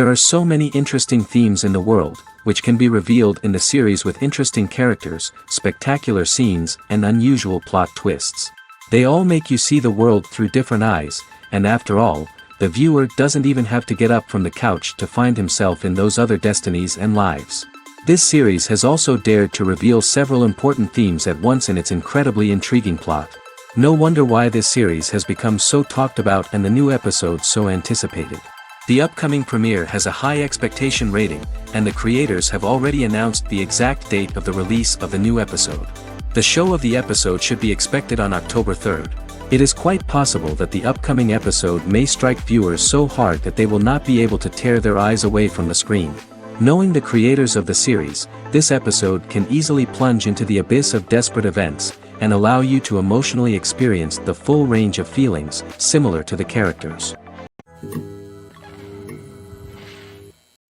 There are so many interesting themes in the world, which can be revealed in the series with interesting characters, spectacular scenes, and unusual plot twists. They all make you see the world through different eyes, and after all, the viewer doesn't even have to get up from the couch to find himself in those other destinies and lives. This series has also dared to reveal several important themes at once in its incredibly intriguing plot. No wonder why this series has become so talked about and the new episodes so anticipated. The upcoming premiere has a high expectation rating, and the creators have already announced the exact date of the release of the new episode. The show of the episode should be expected on October 3rd. It is quite possible that the upcoming episode may strike viewers so hard that they will not be able to tear their eyes away from the screen. Knowing the creators of the series, this episode can easily plunge into the abyss of desperate events, and allow you to emotionally experience the full range of feelings, similar to the characters.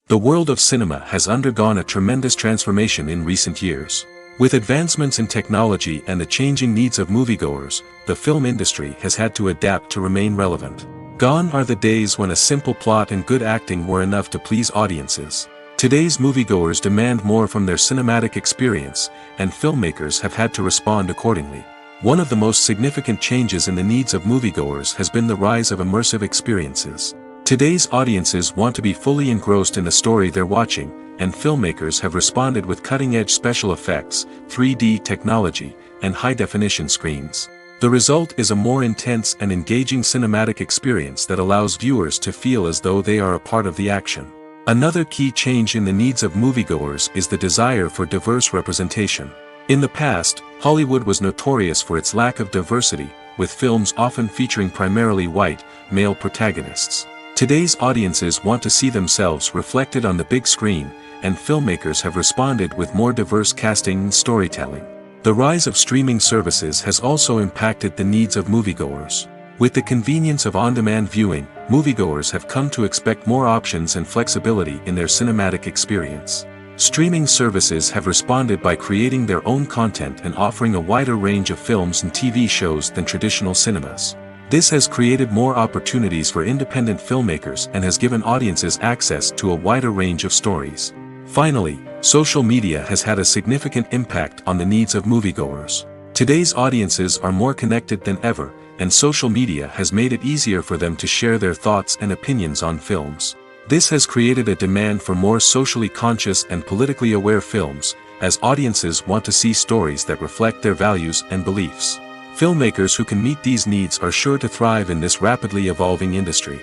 The world of cinema has undergone a tremendous transformation in recent years. With advancements in technology and the changing needs of moviegoers, the film industry has had to adapt to remain relevant. Gone are the days when a simple plot and good acting were enough to please audiences. Today's moviegoers demand more from their cinematic experience, and filmmakers have had to respond accordingly. One of the most significant changes in the needs of moviegoers has been the rise of immersive experiences. Today's audiences want to be fully engrossed in the story they're watching, and filmmakers have responded with cutting-edge special effects, 3D technology, and high-definition screens. The result is a more intense and engaging cinematic experience that allows viewers to feel as though they are a part of the action. Another key change in the needs of moviegoers is the desire for diverse representation. In the past, Hollywood was notorious for its lack of diversity, with films often featuring primarily white, male protagonists. Today's audiences want to see themselves reflected on the big screen, and filmmakers have responded with more diverse casting and storytelling. The rise of streaming services has also impacted the needs of moviegoers. With the convenience of on-demand viewing, moviegoers have come to expect more options and flexibility in their cinematic experience. Streaming services have responded by creating their own content and offering a wider range of films and TV shows than traditional cinemas. This has created more opportunities for independent filmmakers and has given audiences access to a wider range of stories. Finally, social media has had a significant impact on the needs of moviegoers. Today's audiences are more connected than ever, and social media has made it easier for them to share their thoughts and opinions on films. This has created a demand for more socially conscious and politically aware films, as audiences want to see stories that reflect their values and beliefs. Filmmakers who can meet these needs are sure to thrive in this rapidly evolving industry.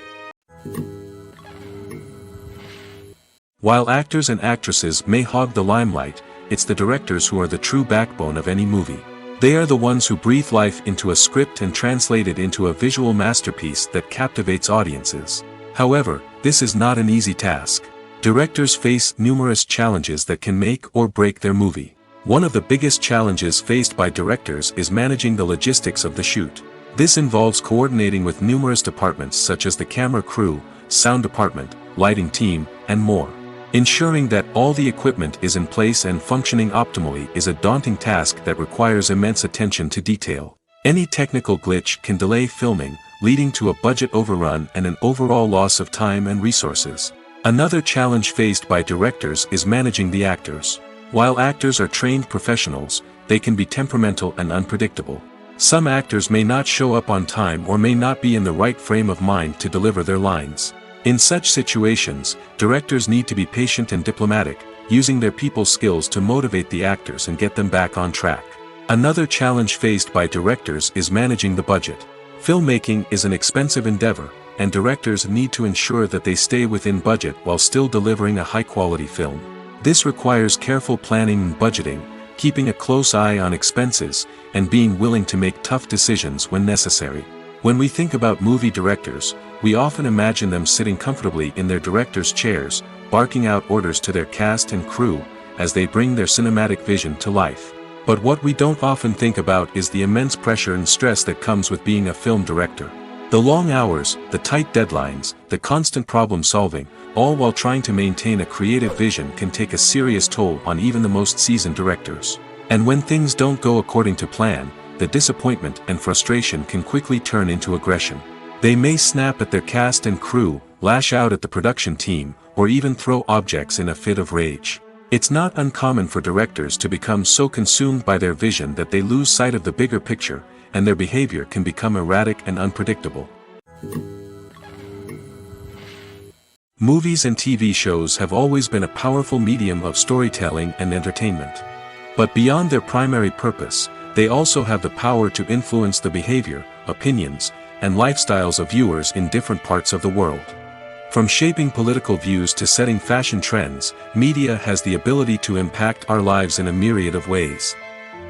While actors and actresses may hog the limelight, it's the directors who are the true backbone of any movie. They are the ones who breathe life into a script and translate it into a visual masterpiece that captivates audiences. However, this is not an easy task. Directors face numerous challenges that can make or break their movie. One of the biggest challenges faced by directors is managing the logistics of the shoot. This involves coordinating with numerous departments such as the camera crew, sound department, lighting team, and more. Ensuring that all the equipment is in place and functioning optimally is a daunting task that requires immense attention to detail. Any technical glitch can delay filming, leading to a budget overrun and an overall loss of time and resources. Another challenge faced by directors is managing the actors. While actors are trained professionals, they can be temperamental and unpredictable. Some actors may not show up on time or may not be in the right frame of mind to deliver their lines. In such situations, directors need to be patient and diplomatic, using their people skills to motivate the actors and get them back on track. Another challenge faced by directors is managing the budget. Filmmaking is an expensive endeavor, and directors need to ensure that they stay within budget while still delivering a high-quality film. This requires careful planning and budgeting, keeping a close eye on expenses, and being willing to make tough decisions when necessary. When we think about movie directors, we often imagine them sitting comfortably in their director's chairs, barking out orders to their cast and crew, as they bring their cinematic vision to life. But what we don't often think about is the immense pressure and stress that comes with being a film director. The long hours, the tight deadlines, the constant problem solving, all while trying to maintain a creative vision can take a serious toll on even the most seasoned directors. And when things don't go according to plan, the disappointment and frustration can quickly turn into aggression. They may snap at their cast and crew, lash out at the production team, or even throw objects in a fit of rage. It's not uncommon for directors to become so consumed by their vision that they lose sight of the bigger picture, and their behavior can become erratic and unpredictable. Movies and TV shows have always been a powerful medium of storytelling and entertainment. But beyond their primary purpose, they also have the power to influence the behavior, opinions, and lifestyles of viewers in different parts of the world. From shaping political views to setting fashion trends, media has the ability to impact our lives in a myriad of ways.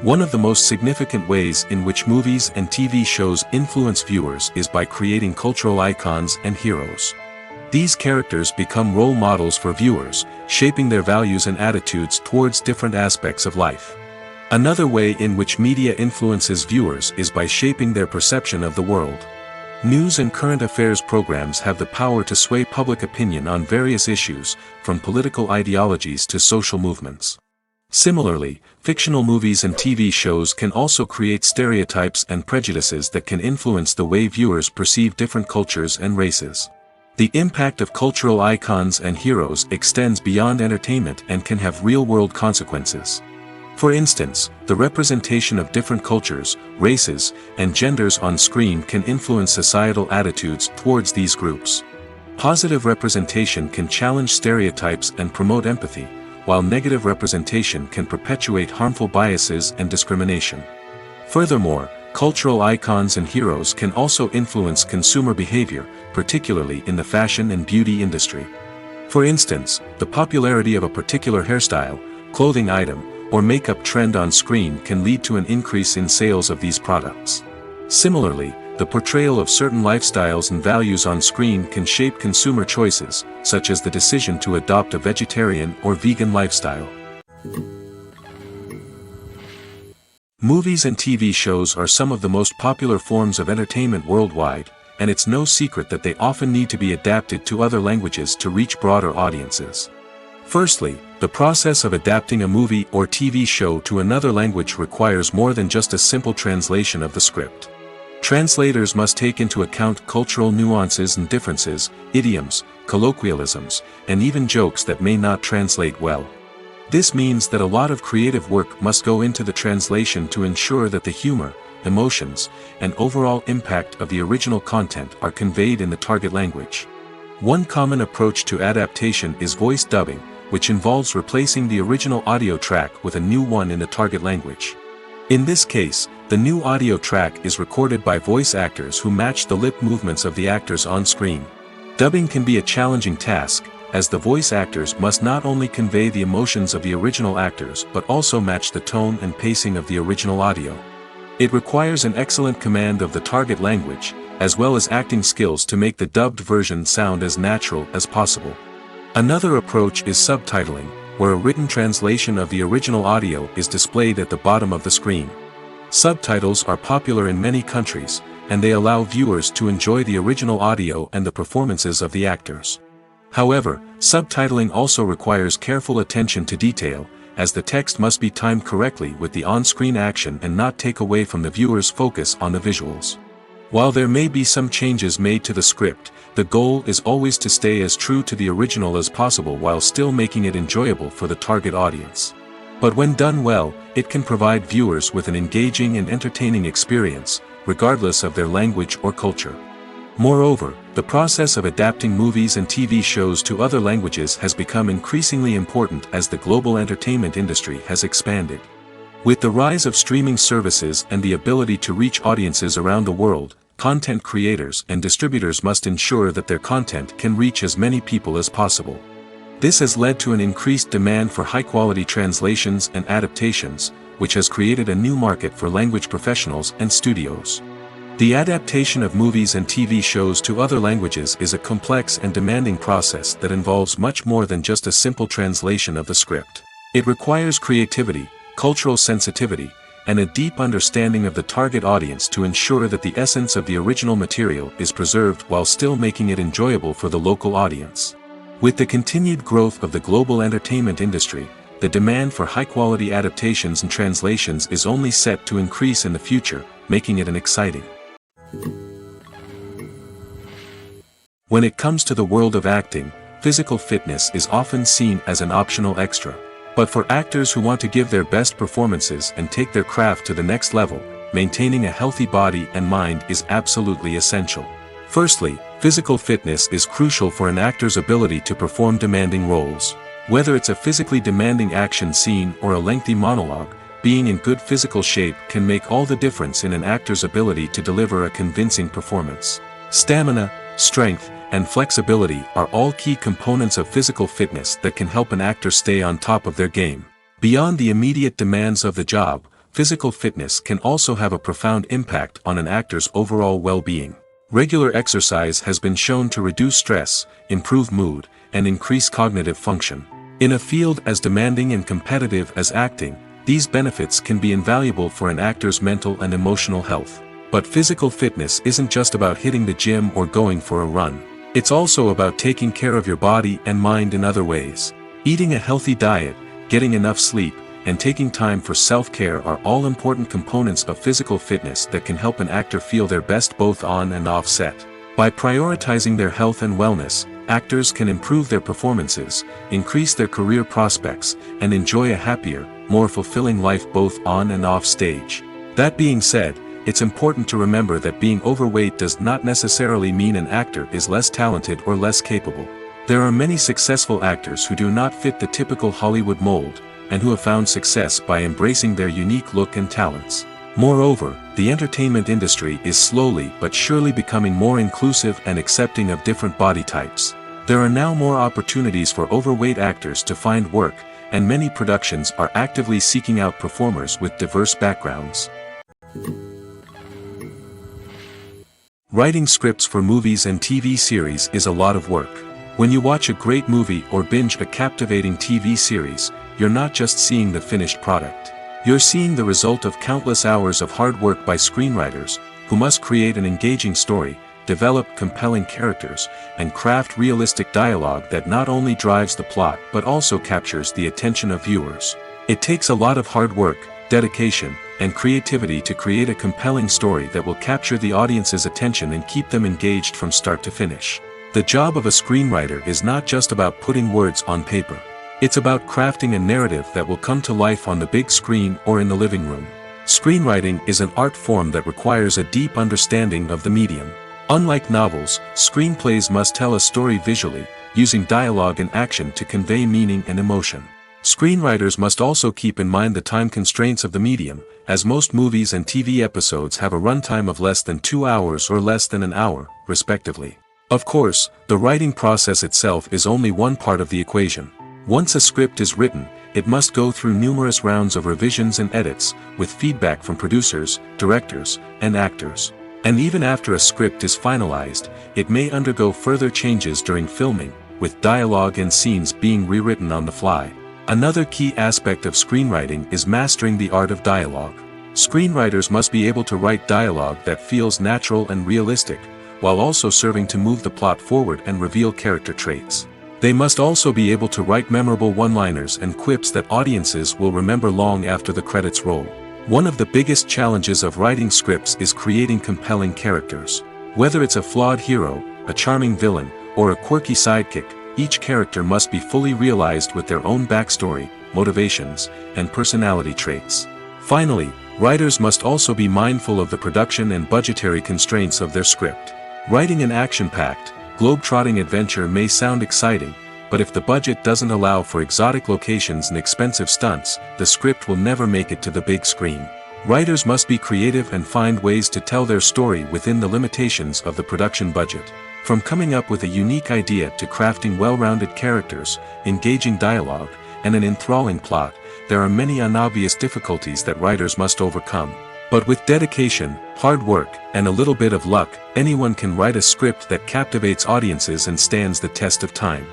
One of the most significant ways in which movies and TV shows influence viewers is by creating cultural icons and heroes. These characters become role models for viewers, shaping their values and attitudes towards different aspects of life. Another way in which media influences viewers is by shaping their perception of the world. News and current affairs programs have the power to sway public opinion on various issues, from political ideologies to social movements. Similarly, fictional movies and TV shows can also create stereotypes and prejudices that can influence the way viewers perceive different cultures and races. The impact of cultural icons and heroes extends beyond entertainment and can have real-world consequences. For instance, the representation of different cultures, races, and genders on screen can influence societal attitudes towards these groups. Positive representation can challenge stereotypes and promote empathy, while negative representation can perpetuate harmful biases and discrimination. Furthermore, cultural icons and heroes can also influence consumer behavior, particularly in the fashion and beauty industry. For instance, the popularity of a particular hairstyle, clothing item, or makeup trend on screen can lead to an increase in sales of these products. Similarly, the portrayal of certain lifestyles and values on screen can shape consumer choices, such as the decision to adopt a vegetarian or vegan lifestyle. Movies and TV shows are some of the most popular forms of entertainment worldwide, and it's no secret that they often need to be adapted to other languages to reach broader audiences. Firstly, the process of adapting a movie or TV show to another language requires more than just a simple translation of the script. Translators must take into account cultural nuances and differences, idioms, colloquialisms, and even jokes that may not translate well. This means that a lot of creative work must go into the translation to ensure that the humor, emotions, and overall impact of the original content are conveyed in the target language. One common approach to adaptation is voice dubbing, which involves replacing the original audio track with a new one in the target language. In this case, the new audio track is recorded by voice actors who match the lip movements of the actors on screen. Dubbing can be a challenging task, as the voice actors must not only convey the emotions of the original actors but also match the tone and pacing of the original audio. It requires an excellent command of the target language, as well as acting skills to make the dubbed version sound as natural as possible. Another approach is subtitling, where a written translation of the original audio is displayed at the bottom of the screen. Subtitles are popular in many countries, and they allow viewers to enjoy the original audio and the performances of the actors. However, subtitling also requires careful attention to detail, as the text must be timed correctly with the on-screen action and not take away from the viewer's focus on the visuals. While there may be some changes made to the script, the goal is always to stay as true to the original as possible while still making it enjoyable for the target audience. But when done well, it can provide viewers with an engaging and entertaining experience, regardless of their language or culture. Moreover, the process of adapting movies and TV shows to other languages has become increasingly important as the global entertainment industry has expanded. With the rise of streaming services and the ability to reach audiences around the world, content creators and distributors must ensure that their content can reach as many people as possible. This has led to an increased demand for high-quality translations and adaptations, which has created a new market for language professionals and studios. The adaptation of movies and TV shows to other languages is a complex and demanding process that involves much more than just a simple translation of the script. It requires creativity, cultural sensitivity, and a deep understanding of the target audience to ensure that the essence of the original material is preserved while still making it enjoyable for the local audience. With the continued growth of the global entertainment industry, the demand for high-quality adaptations and translations is only set to increase in the future, making it an exciting When it comes to the world of acting, physical fitness is often seen as an optional extra. But for actors who want to give their best performances and take their craft to the next level, maintaining a healthy body and mind is absolutely essential. Firstly, physical fitness is crucial for an actor's ability to perform demanding roles. Whether it's a physically demanding action scene or a lengthy monologue, being in good physical shape can make all the difference in an actor's ability to deliver a convincing performance. Stamina, strength, and flexibility are all key components of physical fitness that can help an actor stay on top of their game. Beyond the immediate demands of the job, physical fitness can also have a profound impact on an actor's overall well-being. Regular exercise has been shown to reduce stress, improve mood, and increase cognitive function. In a field as demanding and competitive as acting, these benefits can be invaluable for an actor's mental and emotional health. But physical fitness isn't just about hitting the gym or going for a run. It's also about taking care of your body and mind in other ways. Eating a healthy diet, getting enough sleep, and taking time for self-care are all important components of physical fitness that can help an actor feel their best both on and off set. By prioritizing their health and wellness, actors can improve their performances, increase their career prospects, and enjoy a happier, more fulfilling life both on and off stage. That being said, it's important to remember that being overweight does not necessarily mean an actor is less talented or less capable. There are many successful actors who do not fit the typical Hollywood mold, and who have found success by embracing their unique look and talents. Moreover, the entertainment industry is slowly but surely becoming more inclusive and accepting of different body types. There are now more opportunities for overweight actors to find work, and many productions are actively seeking out performers with diverse backgrounds. Writing scripts for movies and TV series is a lot of work. When you watch a great movie or binge a captivating TV series, you're not just seeing the finished product. You're seeing the result of countless hours of hard work by screenwriters, who must create an engaging story, develop compelling characters, and craft realistic dialogue that not only drives the plot but also captures the attention of viewers. It takes a lot of hard work, dedication, and creativity to create a compelling story that will capture the audience's attention and keep them engaged from start to finish. The job of a screenwriter is not just about putting words on paper. It's about crafting a narrative that will come to life on the big screen or in the living room. Screenwriting is an art form that requires a deep understanding of the medium. Unlike novels, screenplays must tell a story visually, using dialogue and action to convey meaning and emotion. Screenwriters must also keep in mind the time constraints of the medium, as most movies and TV episodes have a runtime of less than 2 hours or less than an hour, respectively. Of course, the writing process itself is only one part of the equation. Once a script is written, it must go through numerous rounds of revisions and edits, with feedback from producers, directors, and actors. And even after a script is finalized, it may undergo further changes during filming, with dialogue and scenes being rewritten on the fly. Another key aspect of screenwriting is mastering the art of dialogue. Screenwriters must be able to write dialogue that feels natural and realistic, while also serving to move the plot forward and reveal character traits. They must also be able to write memorable one-liners and quips that audiences will remember long after the credits roll. One of the biggest challenges of writing scripts is creating compelling characters. Whether it's a flawed hero, a charming villain, or a quirky sidekick, each character must be fully realized with their own backstory, motivations, and personality traits. Finally, writers must also be mindful of the production and budgetary constraints of their script. Writing an action-packed, globe-trotting adventure may sound exciting, but if the budget doesn't allow for exotic locations and expensive stunts, the script will never make it to the big screen. Writers must be creative and find ways to tell their story within the limitations of the production budget. From coming up with a unique idea to crafting well-rounded characters, engaging dialogue, and an enthralling plot, there are many unobvious difficulties that writers must overcome. But with dedication, hard work, and a little bit of luck, anyone can write a script that captivates audiences and stands the test of time.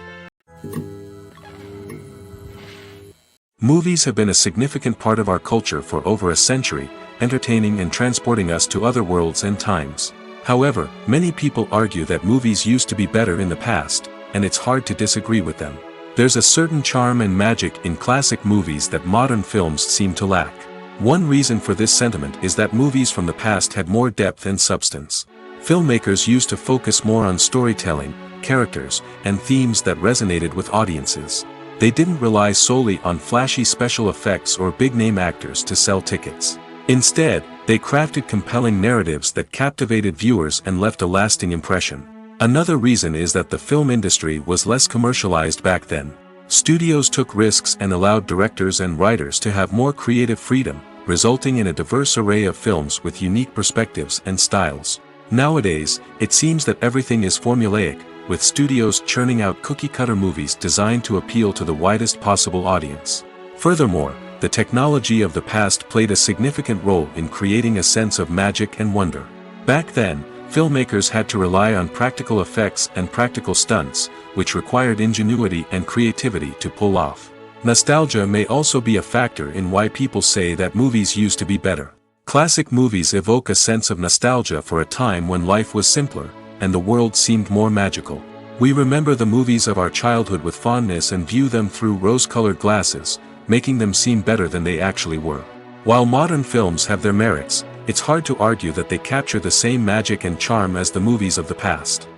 Movies have been a significant part of our culture for over a century, entertaining and transporting us to other worlds and times. However, many people argue that movies used to be better in the past, and it's hard to disagree with them. There's a certain charm and magic in classic movies that modern films seem to lack. One reason for this sentiment is that movies from the past had more depth and substance. Filmmakers used to focus more on storytelling, characters, and themes that resonated with audiences. They didn't rely solely on flashy special effects or big-name actors to sell tickets. Instead, they crafted compelling narratives that captivated viewers and left a lasting impression. Another reason is that the film industry was less commercialized back then. Studios took risks and allowed directors and writers to have more creative freedom, resulting in a diverse array of films with unique perspectives and styles. Nowadays, it seems that everything is formulaic, with studios churning out cookie-cutter movies designed to appeal to the widest possible audience. Furthermore, the technology of the past played a significant role in creating a sense of magic and wonder. Back then, filmmakers had to rely on practical effects and practical stunts, which required ingenuity and creativity to pull off. Nostalgia may also be a factor in why people say that movies used to be better. Classic movies evoke a sense of nostalgia for a time when life was simpler, and the world seemed more magical. We remember the movies of our childhood with fondness and view them through rose-colored glasses, making them seem better than they actually were. While modern films have their merits, it's hard to argue that they capture the same magic and charm as the movies of the past.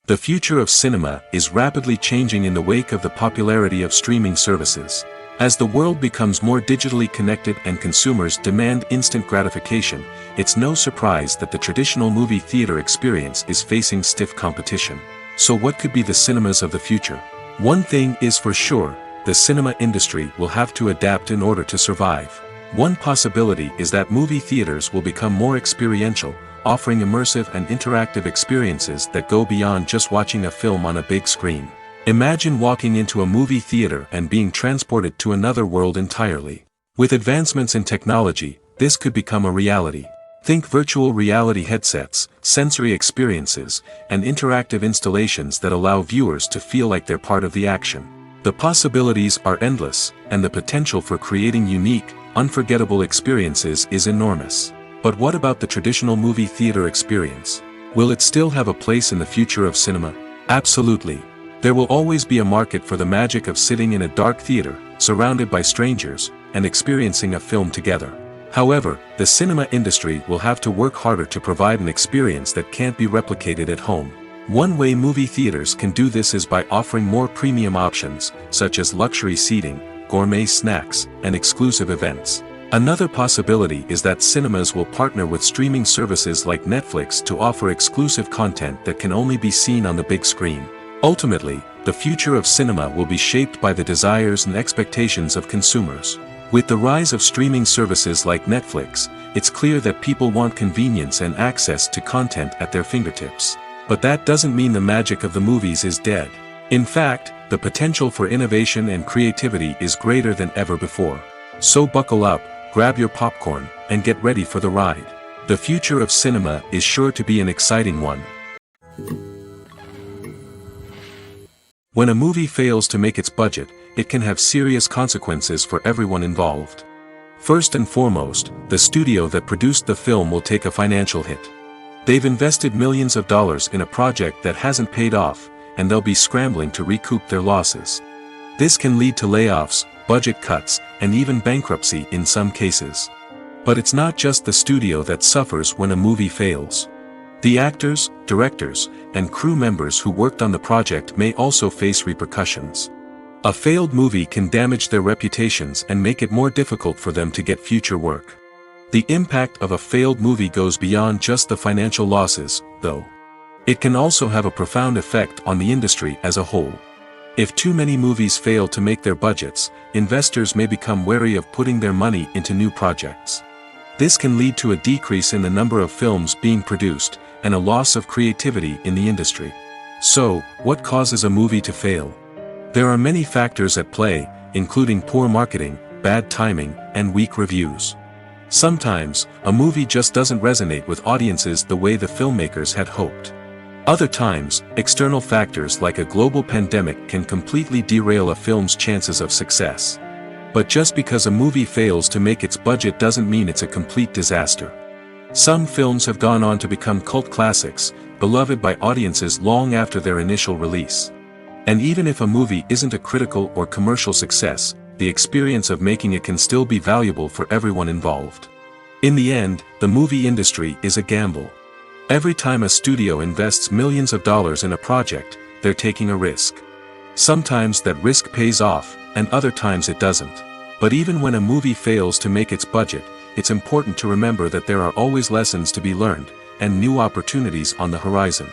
The future of cinema is rapidly changing in the wake of the popularity of streaming services. As the world becomes more digitally connected and consumers demand instant gratification, it's no surprise that the traditional movie theater experience is facing stiff competition. So what could be the cinemas of the future? One thing is for sure, the cinema industry will have to adapt in order to survive. One possibility is that movie theaters will become more experiential, offering immersive and interactive experiences that go beyond just watching a film on a big screen. Imagine walking into a movie theater and being transported to another world entirely. With advancements in technology, this could become a reality. Think virtual reality headsets, sensory experiences, and interactive installations that allow viewers to feel like they're part of the action. The possibilities are endless, and the potential for creating unique, unforgettable experiences is enormous. But what about the traditional movie theater experience? Will it still have a place in the future of cinema? Absolutely. There will always be a market for the magic of sitting in a dark theater, surrounded by strangers, and experiencing a film together. However, the cinema industry will have to work harder to provide an experience that can't be replicated at home. One way movie theaters can do this is by offering more premium options, such as luxury seating, gourmet snacks, and exclusive events. Another possibility is that cinemas will partner with streaming services like Netflix to offer exclusive content that can only be seen on the big screen. Ultimately, the future of cinema will be shaped by the desires and expectations of consumers. With the rise of streaming services like Netflix, it's clear that people want convenience and access to content at their fingertips. But that doesn't mean the magic of the movies is dead. In fact, the potential for innovation and creativity is greater than ever before. So buckle up, grab your popcorn, and get ready for the ride. The future of cinema is sure to be an exciting one. When a movie fails to make its budget, it can have serious consequences for everyone involved. First and foremost, the studio that produced the film will take a financial hit. They've invested millions of dollars in a project that hasn't paid off, and they'll be scrambling to recoup their losses. This can lead to layoffs, budget cuts, and even bankruptcy in some cases. But it's not just the studio that suffers when a movie fails. The actors, directors, and crew members who worked on the project may also face repercussions. A failed movie can damage their reputations and make it more difficult for them to get future work. The impact of a failed movie goes beyond just the financial losses, though. It can also have a profound effect on the industry as a whole. If too many movies fail to make their budgets, investors may become wary of putting their money into new projects. This can lead to a decrease in the number of films being produced, and a loss of creativity in the industry. So, what causes a movie to fail? There are many factors at play, including poor marketing, bad timing, and weak reviews. Sometimes, a movie just doesn't resonate with audiences the way the filmmakers had hoped. Other times, external factors like a global pandemic can completely derail a film's chances of success. But just because a movie fails to make its budget doesn't mean it's a complete disaster. Some films have gone on to become cult classics, beloved by audiences long after their initial release. And even if a movie isn't a critical or commercial success, the experience of making it can still be valuable for everyone involved. In the end, the movie industry is a gamble. Every time a studio invests millions of dollars in a project, they're taking a risk. Sometimes that risk pays off, and other times it doesn't. But even when a movie fails to make its budget, it's important to remember that there are always lessons to be learned, and new opportunities on the horizon.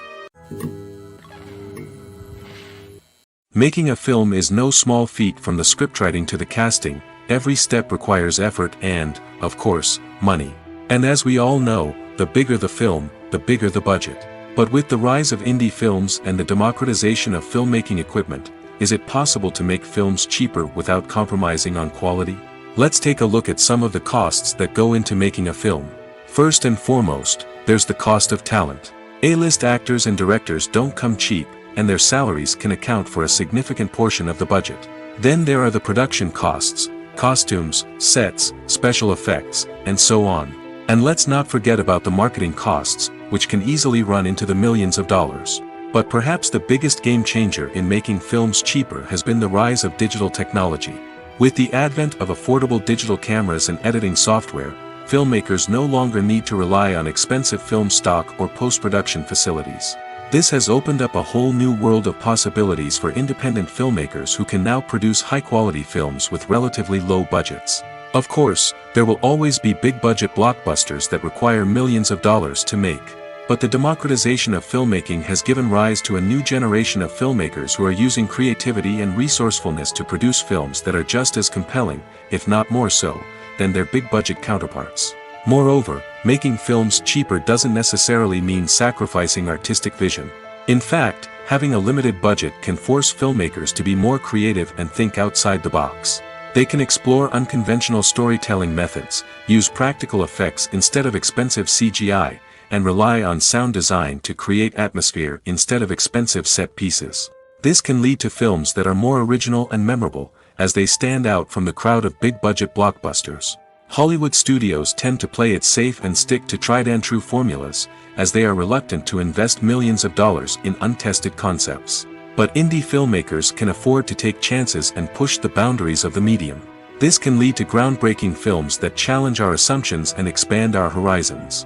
Making a film is no small feat. From the scriptwriting to the casting, every step requires effort and, of course, money. And as we all know, the bigger the film, the bigger the budget. But with the rise of indie films and the democratization of filmmaking equipment, is it possible to make films cheaper without compromising on quality? Let's take a look at some of the costs that go into making a film. First and foremost, there's the cost of talent. A-list actors and directors don't come cheap, and their salaries can account for a significant portion of the budget. Then there are the production costs, costumes, sets, special effects, and so on. And let's not forget about the marketing costs, which can easily run into the millions of dollars. But perhaps the biggest game changer in making films cheaper has been the rise of digital technology. With the advent of affordable digital cameras and editing software, filmmakers no longer need to rely on expensive film stock or post-production facilities. This has opened up a whole new world of possibilities for independent filmmakers who can now produce high-quality films with relatively low budgets. Of course, there will always be big-budget blockbusters that require millions of dollars to make. But the democratization of filmmaking has given rise to a new generation of filmmakers who are using creativity and resourcefulness to produce films that are just as compelling, if not more so, than their big-budget counterparts. Moreover, making films cheaper doesn't necessarily mean sacrificing artistic vision. In fact, having a limited budget can force filmmakers to be more creative and think outside the box. They can explore unconventional storytelling methods, use practical effects instead of expensive CGI, and rely on sound design to create atmosphere instead of expensive set pieces. This can lead to films that are more original and memorable, as they stand out from the crowd of big-budget blockbusters. Hollywood studios tend to play it safe and stick to tried-and-true formulas, as they are reluctant to invest millions of dollars in untested concepts. But indie filmmakers can afford to take chances and push the boundaries of the medium. This can lead to groundbreaking films that challenge our assumptions and expand our horizons.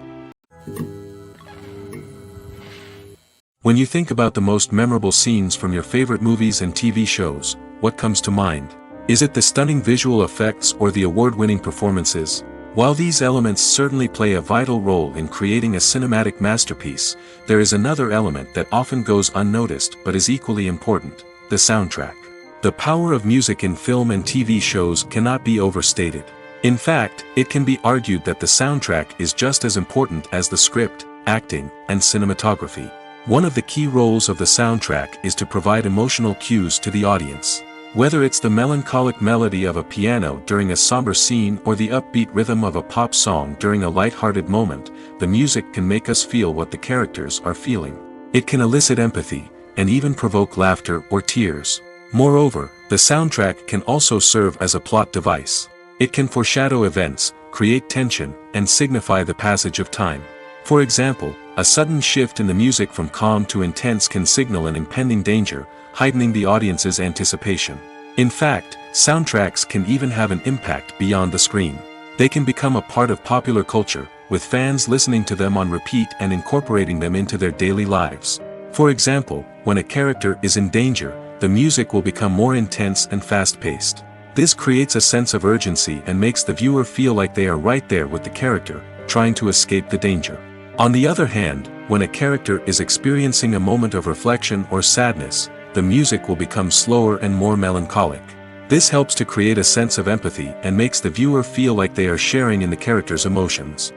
When you think about the most memorable scenes from your favorite movies and TV shows, what comes to mind? Is it the stunning visual effects or the award-winning performances? While these elements certainly play a vital role in creating a cinematic masterpiece, there is another element that often goes unnoticed but is equally important: the soundtrack. The power of music in film and TV shows cannot be overstated. In fact, it can be argued that the soundtrack is just as important as the script, acting, and cinematography. One of the key roles of the soundtrack is to provide emotional cues to the audience. Whether it's the melancholic melody of a piano during a somber scene or the upbeat rhythm of a pop song during a light-hearted moment, the music can make us feel what the characters are feeling. It can elicit empathy, and even provoke laughter or tears. Moreover, the soundtrack can also serve as a plot device. It can foreshadow events, create tension, and signify the passage of time. For example, a sudden shift in the music from calm to intense can signal an impending danger, heightening the audience's anticipation. In fact, soundtracks can even have an impact beyond the screen. They can become a part of popular culture, with fans listening to them on repeat and incorporating them into their daily lives. For example, when a character is in danger, the music will become more intense and fast-paced. This creates a sense of urgency and makes the viewer feel like they are right there with the character, trying to escape the danger. On the other hand, when a character is experiencing a moment of reflection or sadness, the music will become slower and more melancholic. This helps to create a sense of empathy and makes the viewer feel like they are sharing in the character's emotions.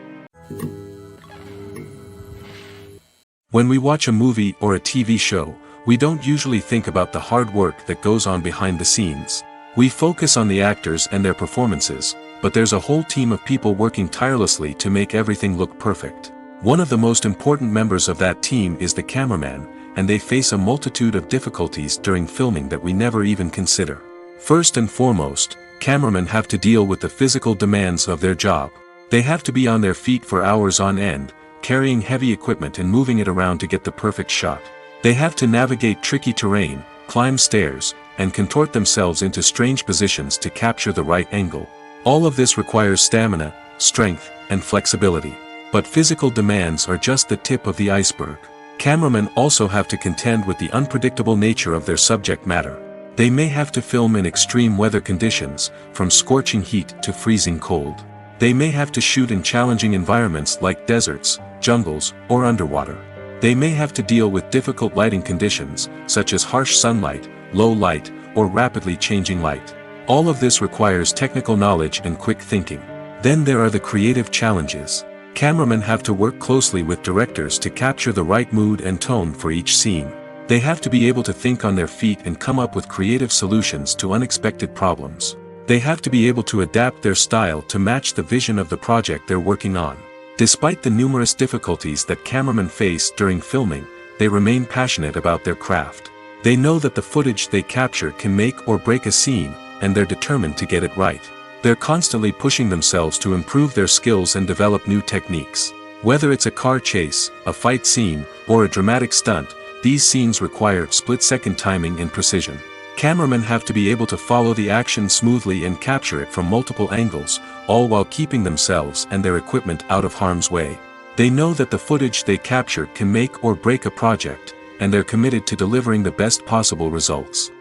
When we watch a movie or a TV show, we don't usually think about the hard work that goes on behind the scenes. We focus on the actors and their performances, but there's a whole team of people working tirelessly to make everything look perfect. One of the most important members of that team is the cameraman, and they face a multitude of difficulties during filming that we never even consider. First and foremost, cameramen have to deal with the physical demands of their job. They have to be on their feet for hours on end, carrying heavy equipment and moving it around to get the perfect shot. They have to navigate tricky terrain, climb stairs, and contort themselves into strange positions to capture the right angle. All of this requires stamina, strength, and flexibility. But physical demands are just the tip of the iceberg. Cameramen also have to contend with the unpredictable nature of their subject matter. They may have to film in extreme weather conditions, from scorching heat to freezing cold. They may have to shoot in challenging environments like deserts, jungles, or underwater. They may have to deal with difficult lighting conditions, such as harsh sunlight, low light, or rapidly changing light. All of this requires technical knowledge and quick thinking. Then there are the creative challenges. Cameramen have to work closely with directors to capture the right mood and tone for each scene. They have to be able to think on their feet and come up with creative solutions to unexpected problems. They have to be able to adapt their style to match the vision of the project they're working on. Despite the numerous difficulties that cameramen face during filming, they remain passionate about their craft. They know that the footage they capture can make or break a scene, and they're determined to get it right. They're constantly pushing themselves to improve their skills and develop new techniques. Whether it's a car chase, a fight scene, or a dramatic stunt, these scenes require split-second timing and precision. Cameramen have to be able to follow the action smoothly and capture it from multiple angles, all while keeping themselves and their equipment out of harm's way. They know that the footage they capture can make or break a project, and they're committed to delivering the best possible results.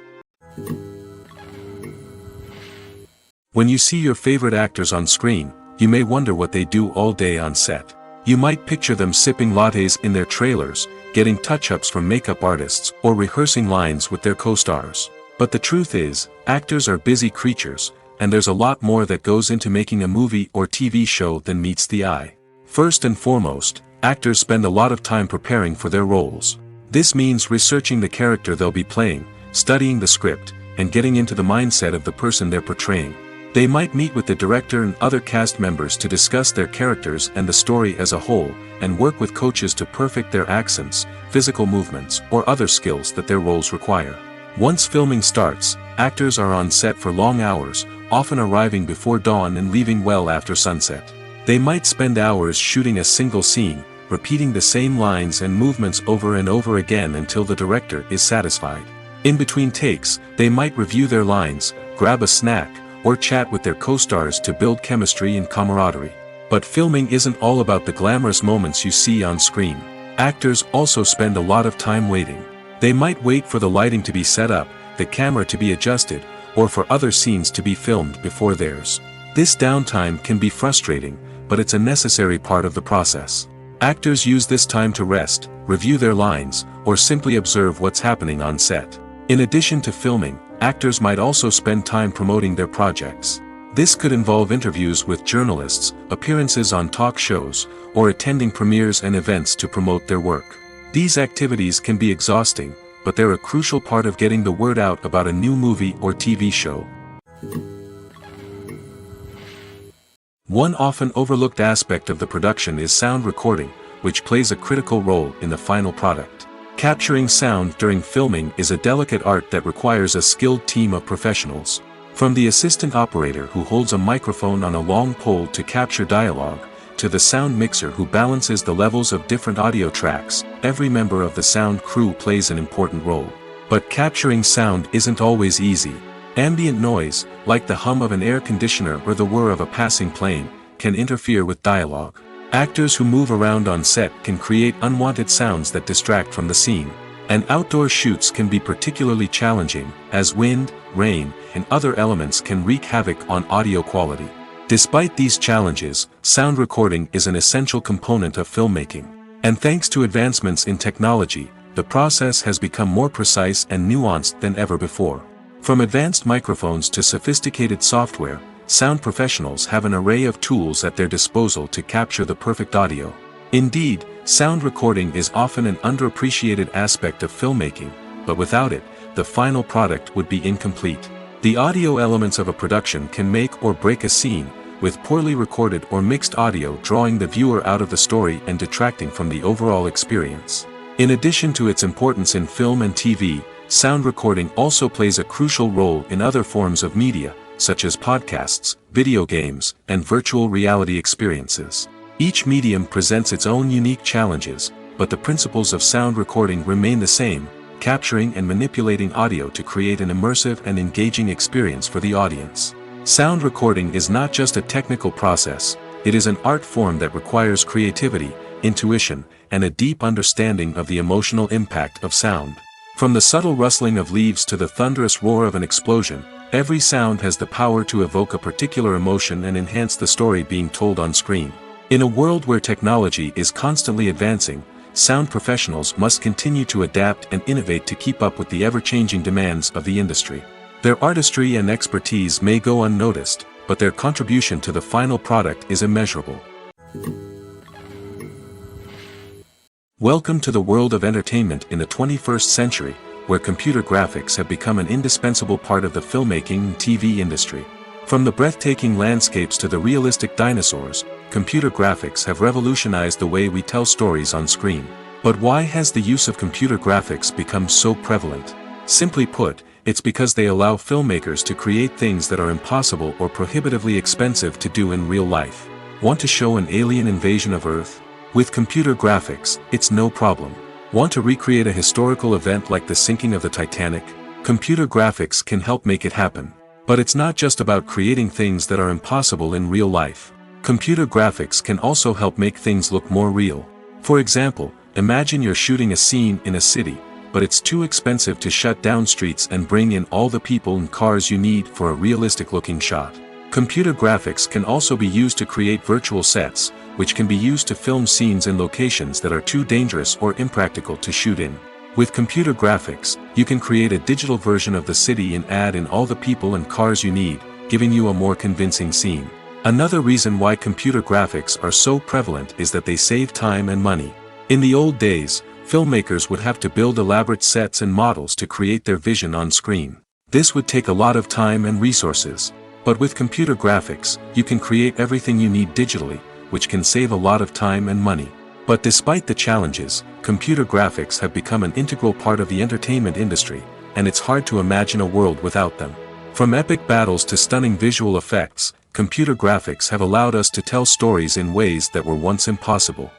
When you see your favorite actors on screen, you may wonder what they do all day on set. You might picture them sipping lattes in their trailers, getting touch-ups from makeup artists, or rehearsing lines with their co-stars. But the truth is, actors are busy creatures, and there's a lot more that goes into making a movie or TV show than meets the eye. First and foremost, actors spend a lot of time preparing for their roles. This means researching the character they'll be playing, studying the script, and getting into the mindset of the person they're portraying. They might meet with the director and other cast members to discuss their characters and the story as a whole, and work with coaches to perfect their accents, physical movements, or other skills that their roles require. Once filming starts, actors are on set for long hours, often arriving before dawn and leaving well after sunset. They might spend hours shooting a single scene, repeating the same lines and movements over and over again until the director is satisfied. In between takes, they might review their lines, grab a snack, or chat with their co-stars to build chemistry and camaraderie. But filming isn't all about the glamorous moments you see on screen. Actors also spend a lot of time waiting. They might wait for the lighting to be set up, the camera to be adjusted, or for other scenes to be filmed before theirs. This downtime can be frustrating, but it's a necessary part of the process. Actors use this time to rest, review their lines, or simply observe what's happening on set. In addition to filming, actors might also spend time promoting their projects. This could involve interviews with journalists, appearances on talk shows, or attending premieres and events to promote their work. These activities can be exhausting, but they're a crucial part of getting the word out about a new movie or TV show. One often overlooked aspect of the production is sound recording, which plays a critical role in the final product. Capturing sound during filming is a delicate art that requires a skilled team of professionals. From the assistant operator who holds a microphone on a long pole to capture dialogue, to the sound mixer who balances the levels of different audio tracks, every member of the sound crew plays an important role. But capturing sound isn't always easy. Ambient noise, like the hum of an air conditioner or the whir of a passing plane, can interfere with dialogue. Actors who move around on set can create unwanted sounds that distract from the scene. And outdoor shoots can be particularly challenging, as wind, rain, and other elements can wreak havoc on audio quality. Despite these challenges, sound recording is an essential component of filmmaking. And thanks to advancements in technology, the process has become more precise and nuanced than ever before. From advanced microphones to sophisticated software, sound professionals have an array of tools at their disposal to capture the perfect audio. Indeed, sound recording is often an underappreciated aspect of filmmaking, but without it, the final product would be incomplete. The audio elements of a production can make or break a scene, with poorly recorded or mixed audio drawing the viewer out of the story and detracting from the overall experience. In addition to its importance in film and TV, sound recording also plays a crucial role in other forms of media, such as podcasts, video games, and virtual reality experiences. Each medium presents its own unique challenges, but the principles of sound recording remain the same, capturing and manipulating audio to create an immersive and engaging experience for the audience. Sound recording is not just a technical process, It is an art form that requires creativity, intuition, and a deep understanding of the emotional impact of sound. From the subtle rustling of leaves to the thunderous roar of an explosion, every sound has the power to evoke a particular emotion and enhance the story being told on screen. In a world where technology is constantly advancing, sound professionals must continue to adapt and innovate to keep up with the ever-changing demands of the industry. Their artistry and expertise may go unnoticed, but their contribution to the final product is immeasurable. Welcome to the world of entertainment in the 21st century, where computer graphics have become an indispensable part of the filmmaking and TV industry. From the breathtaking landscapes to the realistic dinosaurs, computer graphics have revolutionized the way we tell stories on screen. But why has the use of computer graphics become so prevalent? Simply put, it's because they allow filmmakers to create things that are impossible or prohibitively expensive to do in real life. Want to show an alien invasion of Earth? With computer graphics, it's no problem. Want to recreate a historical event like the sinking of the Titanic? Computer graphics can help make it happen. But it's not just about creating things that are impossible in real life. Computer graphics can also help make things look more real. For example, imagine you're shooting a scene in a city, but it's too expensive to shut down streets and bring in all the people and cars you need for a realistic-looking shot. Computer graphics can also be used to create virtual sets, which can be used to film scenes in locations that are too dangerous or impractical to shoot in. With computer graphics, you can create a digital version of the city and add in all the people and cars you need, giving you a more convincing scene. Another reason why computer graphics are so prevalent is that they save time and money. In the old days, filmmakers would have to build elaborate sets and models to create their vision on screen. This would take a lot of time and resources. But with computer graphics, you can create everything you need digitally, which can save a lot of time and money. But despite the challenges, computer graphics have become an integral part of the entertainment industry, and it's hard to imagine a world without them. From epic battles to stunning visual effects, computer graphics have allowed us to tell stories in ways that were once impossible.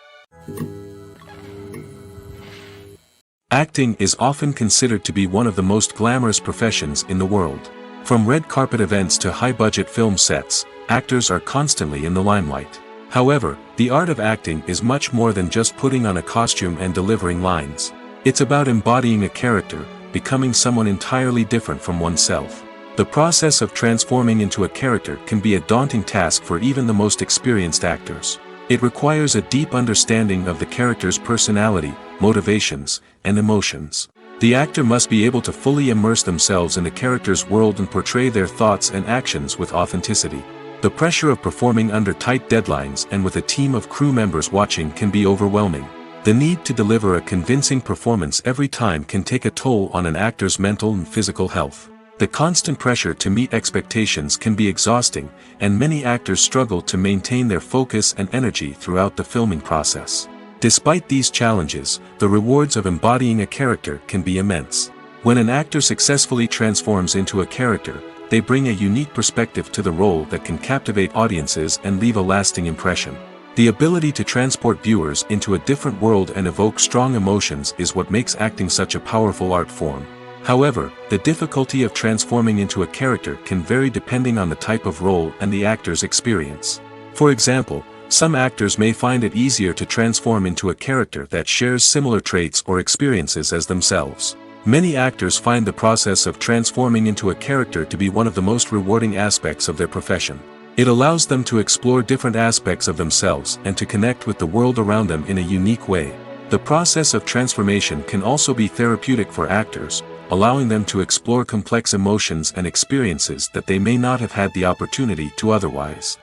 Acting is often considered to be one of the most glamorous professions in the world. From red carpet events to high-budget film sets, actors are constantly in the limelight. However, the art of acting is much more than just putting on a costume and delivering lines. It's about embodying a character, becoming someone entirely different from oneself. The process of transforming into a character can be a daunting task for even the most experienced actors. It requires a deep understanding of the character's personality, motivations, and emotions. The actor must be able to fully immerse themselves in the character's world and portray their thoughts and actions with authenticity. The pressure of performing under tight deadlines and with a team of crew members watching can be overwhelming. The need to deliver a convincing performance every time can take a toll on an actor's mental and physical health. The constant pressure to meet expectations can be exhausting, and many actors struggle to maintain their focus and energy throughout the filming process. Despite these challenges, the rewards of embodying a character can be immense. When an actor successfully transforms into a character, they bring a unique perspective to the role that can captivate audiences and leave a lasting impression. The ability to transport viewers into a different world and evoke strong emotions is what makes acting such a powerful art form. However, the difficulty of transforming into a character can vary depending on the type of role and the actor's experience. For example, some actors may find it easier to transform into a character that shares similar traits or experiences as themselves. Many actors find the process of transforming into a character to be one of the most rewarding aspects of their profession. It allows them to explore different aspects of themselves and to connect with the world around them in a unique way. The process of transformation can also be therapeutic for actors, allowing them to explore complex emotions and experiences that they may not have had the opportunity to otherwise.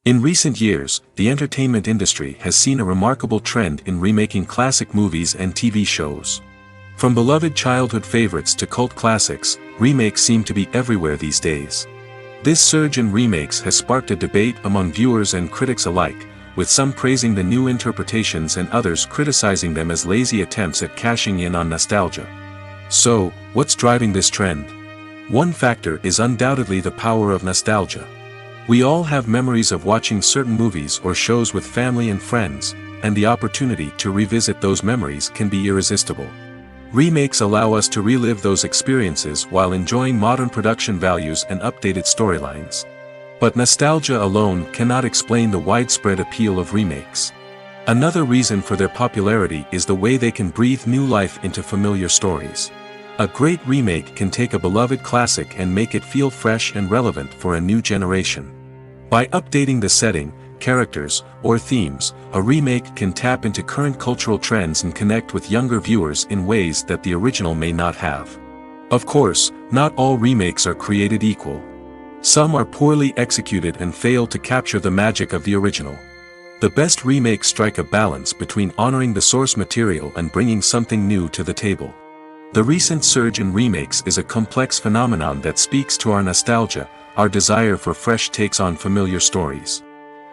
In recent years, the entertainment industry has seen a remarkable trend in remaking classic movies and TV shows. From beloved childhood favorites to cult classics, remakes seem to be everywhere these days. This surge in remakes has sparked a debate among viewers and critics alike, with some praising the new interpretations and others criticizing them as lazy attempts at cashing in on nostalgia. So, what's driving this trend? One factor is undoubtedly the power of nostalgia. We all have memories of watching certain movies or shows with family and friends, and the opportunity to revisit those memories can be irresistible. Remakes allow us to relive those experiences while enjoying modern production values and updated storylines. But nostalgia alone cannot explain the widespread appeal of remakes. Another reason for their popularity is the way they can breathe new life into familiar stories. A great remake can take a beloved classic and make it feel fresh and relevant for a new generation. By updating the setting, characters, or themes, a remake can tap into current cultural trends and connect with younger viewers in ways that the original may not have. Of course, not all remakes are created equal. Some are poorly executed and fail to capture the magic of the original. The best remakes strike a balance between honoring the source material and bringing something new to the table. The recent surge in remakes is a complex phenomenon that speaks to our nostalgia, our desire for fresh takes on familiar stories.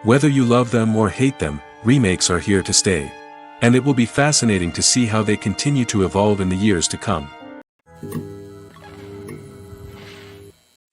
Whether you love them or hate them, remakes are here to stay. And it will be fascinating to see how they continue to evolve in the years to come.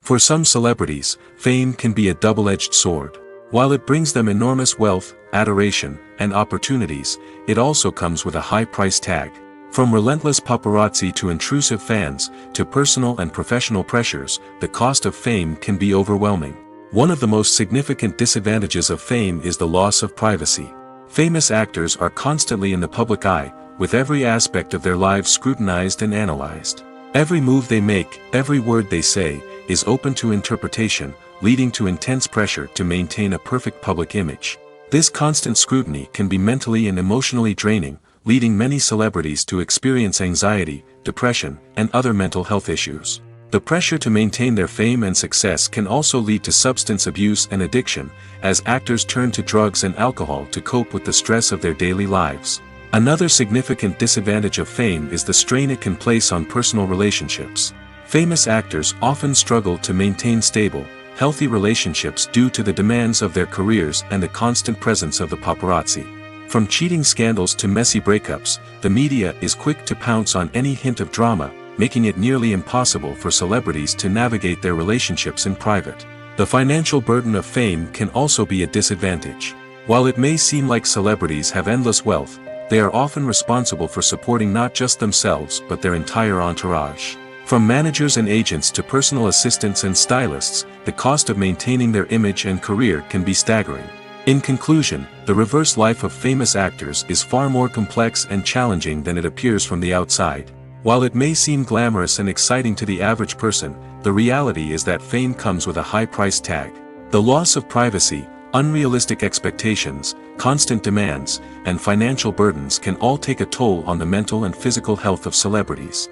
For some celebrities, fame can be a double-edged sword. While it brings them enormous wealth, adoration, and opportunities, it also comes with a high price tag. From relentless paparazzi to intrusive fans, to personal and professional pressures, the cost of fame can be overwhelming. One of the most significant disadvantages of fame is the loss of privacy. Famous actors are constantly in the public eye, with every aspect of their lives scrutinized and analyzed. Every move they make, every word they say, is open to interpretation, leading to intense pressure to maintain a perfect public image. This constant scrutiny can be mentally and emotionally draining, leading many celebrities to experience anxiety, depression, and other mental health issues. The pressure to maintain their fame and success can also lead to substance abuse and addiction, as actors turn to drugs and alcohol to cope with the stress of their daily lives. Another significant disadvantage of fame is the strain it can place on personal relationships. Famous actors often struggle to maintain stable, healthy relationships due to the demands of their careers and the constant presence of the paparazzi. From cheating scandals to messy breakups, the media is quick to pounce on any hint of drama, making it nearly impossible for celebrities to navigate their relationships in private. The financial burden of fame can also be a disadvantage. While it may seem like celebrities have endless wealth, they are often responsible for supporting not just themselves but their entire entourage. From managers and agents to personal assistants and stylists, the cost of maintaining their image and career can be staggering. In conclusion, the reverse life of famous actors is far more complex and challenging than it appears from the outside. While it may seem glamorous and exciting to the average person, the reality is that fame comes with a high price tag. The loss of privacy, unrealistic expectations, constant demands, and financial burdens can all take a toll on the mental and physical health of celebrities.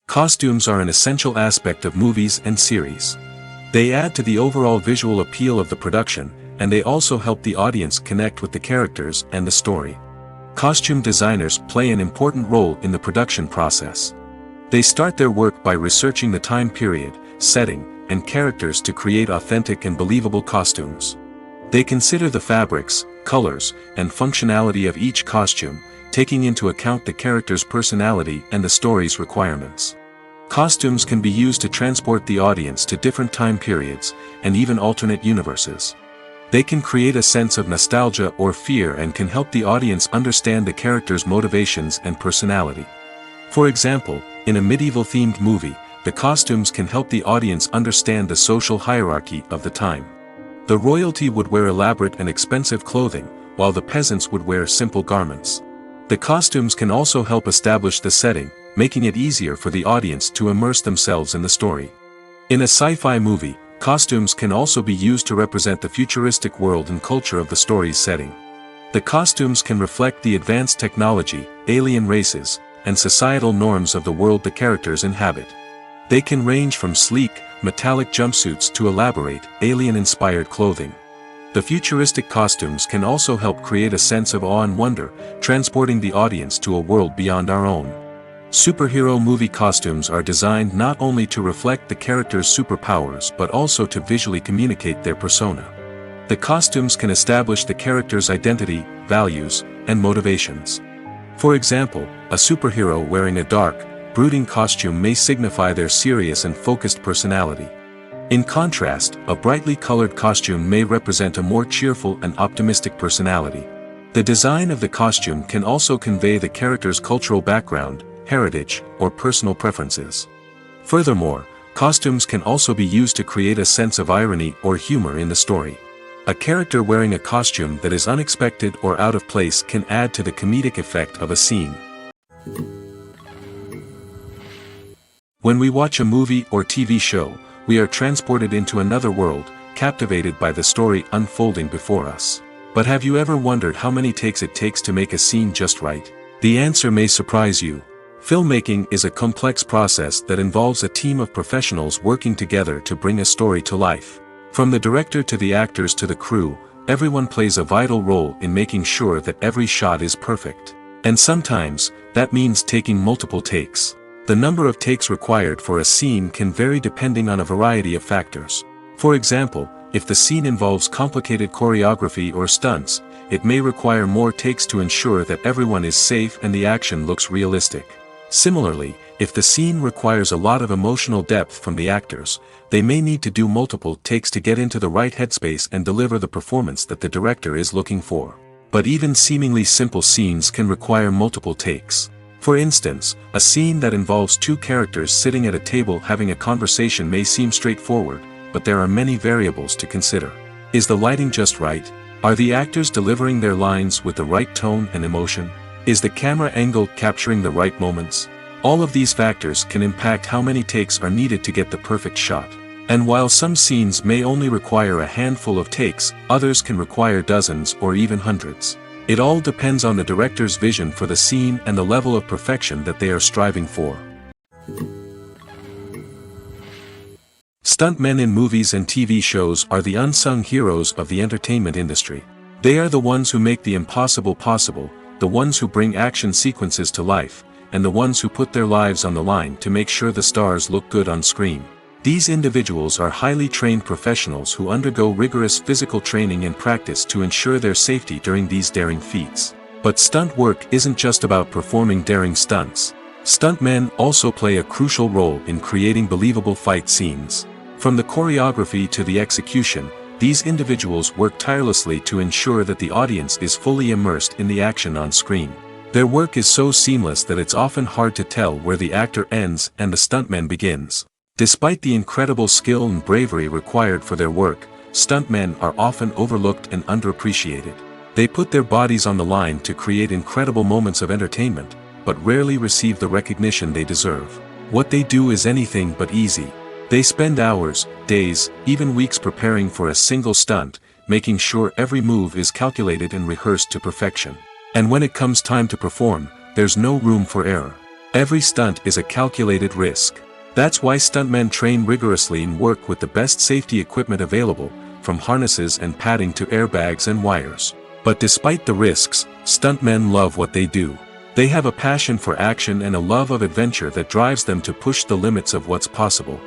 Costumes are an essential aspect of movies and series. They add to the overall visual appeal of the production, and they also help the audience connect with the characters and the story. Costume designers play an important role in the production process. They start their work by researching the time period, setting, and characters to create authentic and believable costumes. They consider the fabrics, colors, and functionality of each costume, taking into account the character's personality and the story's requirements. Costumes can be used to transport the audience to different time periods, and even alternate universes. They can create a sense of nostalgia or fear and can help the audience understand the character's motivations and personality. For example, in a medieval-themed movie, the costumes can help the audience understand the social hierarchy of the time. The royalty would wear elaborate and expensive clothing, while the peasants would wear simple garments. The costumes can also help establish the setting, making it easier for the audience to immerse themselves in the story. In a sci-fi movie, costumes can also be used to represent the futuristic world and culture of the story's setting. The costumes can reflect the advanced technology, alien races, and societal norms of the world the characters inhabit. They can range from sleek, metallic jumpsuits to elaborate, alien-inspired clothing. The futuristic costumes can also help create a sense of awe and wonder, transporting the audience to a world beyond our own. Superhero movie costumes are designed not only to reflect the character's superpowers but also to visually communicate their persona. The costumes can establish the character's identity, values, and motivations. For example, a superhero wearing a dark, brooding costume may signify their serious and focused personality. In contrast, a brightly colored costume may represent a more cheerful and optimistic personality. The design of the costume can also convey the character's cultural background, heritage, or personal preferences. Furthermore, Costumes can also be used to create a sense of irony or humor in the story. A character wearing a costume that is unexpected or out of place can add to the comedic effect of a scene. When we watch a movie or TV show, we are transported into another world, captivated by the story unfolding before us. But have you ever wondered how many takes it takes to make a scene just right? The answer may surprise you. Filmmaking is a complex process that involves a team of professionals working together to bring a story to life. From the director to the actors to the crew, everyone plays a vital role in making sure that every shot is perfect. And sometimes, that means taking multiple takes. The number of takes required for a scene can vary depending on a variety of factors. For example, if the scene involves complicated choreography or stunts, it may require more takes to ensure that everyone is safe and the action looks realistic. Similarly, if the scene requires a lot of emotional depth from the actors, they may need to do multiple takes to get into the right headspace and deliver the performance that the director is looking for. But even seemingly simple scenes can require multiple takes. For instance, a scene that involves two characters sitting at a table having a conversation may seem straightforward, but there are many variables to consider. Is the lighting just right? Are the actors delivering their lines with the right tone and emotion? Is the camera angle capturing the right moments? All of these factors can impact how many takes are needed to get the perfect shot. And while some scenes may only require a handful of takes, others can require dozens or even hundreds. It all depends on the director's vision for the scene and the level of perfection that they are striving for. Stuntmen in movies and TV shows are the unsung heroes of the entertainment industry. They are the ones who make the impossible possible, the ones who bring action sequences to life, and the ones who put their lives on the line to make sure the stars look good on screen. These individuals are highly trained professionals who undergo rigorous physical training and practice to ensure their safety during these daring feats. But stunt work isn't just about performing daring stunts. Stuntmen also play a crucial role in creating believable fight scenes. From the choreography to the execution, these individuals work tirelessly to ensure that the audience is fully immersed in the action on screen. Their work is so seamless that it's often hard to tell where the actor ends and the stuntman begins. Despite the incredible skill and bravery required for their work, stuntmen are often overlooked and underappreciated. They put their bodies on the line to create incredible moments of entertainment, but rarely receive the recognition they deserve. What they do is anything but easy. They spend hours, days, even weeks preparing for a single stunt, making sure every move is calculated and rehearsed to perfection. And when it comes time to perform, there's no room for error. Every stunt is a calculated risk. That's why stuntmen train rigorously and work with the best safety equipment available, from harnesses and padding to airbags and wires. But despite the risks, stuntmen love what they do. They have a passion for action and a love of adventure that drives them to push the limits of what's possible.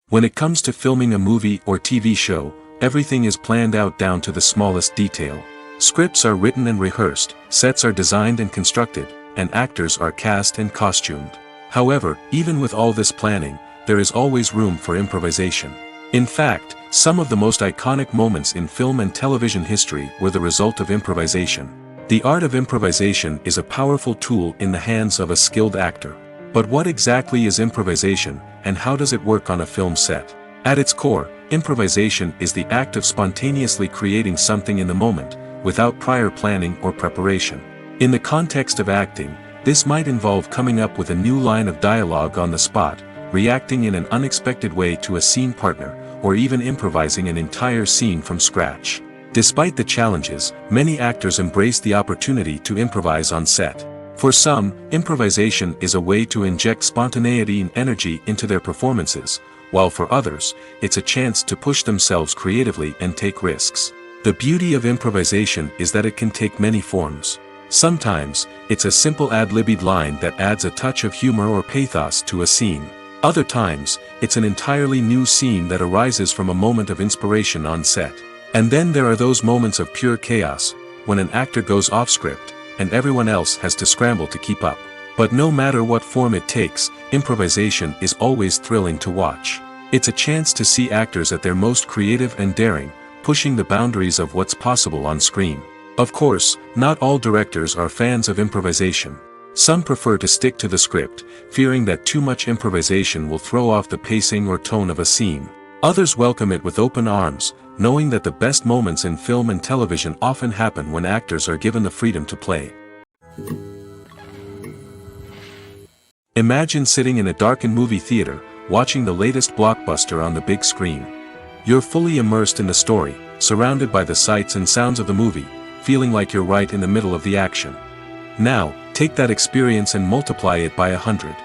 When it comes to filming a movie or TV show, everything is planned out down to the smallest detail. Scripts are written and rehearsed, sets are designed and constructed, and actors are cast and costumed. However, even with all this planning, there is always room for improvisation. In fact, some of the most iconic moments in film and television history were the result of improvisation. The art of improvisation is a powerful tool in the hands of a skilled actor. But what exactly is improvisation, and how does it work on a film set? At its core, improvisation is the act of spontaneously creating something in the moment, without prior planning or preparation. In the context of acting, this might involve coming up with a new line of dialogue on the spot, reacting in an unexpected way to a scene partner, or even improvising an entire scene from scratch. Despite the challenges, many actors embrace the opportunity to improvise on set. For some, improvisation is a way to inject spontaneity and energy into their performances, while for others, it's a chance to push themselves creatively and take risks. The beauty of improvisation is that it can take many forms. Sometimes, it's a simple ad-libbed line that adds a touch of humor or pathos to a scene. Other times, it's an entirely new scene that arises from a moment of inspiration on set. And then there are those moments of pure chaos, when an actor goes off script, and everyone else has to scramble to keep up. But no matter what form it takes, improvisation is always thrilling to watch. It's a chance to see actors at their most creative and daring, pushing the boundaries of what's possible on screen. Of course, not all directors are fans of improvisation. Some prefer to stick to the script, fearing that too much improvisation will throw off the pacing or tone of a scene. Others welcome it with open arms, knowing that the best moments in film and television often happen when actors are given the freedom to play. Imagine sitting in a darkened movie theater, watching the latest blockbuster on the big screen. You're fully immersed in the story, surrounded by the sights and sounds of the movie, feeling like you're right in the middle of the action. Now, take that experience and multiply it by 100.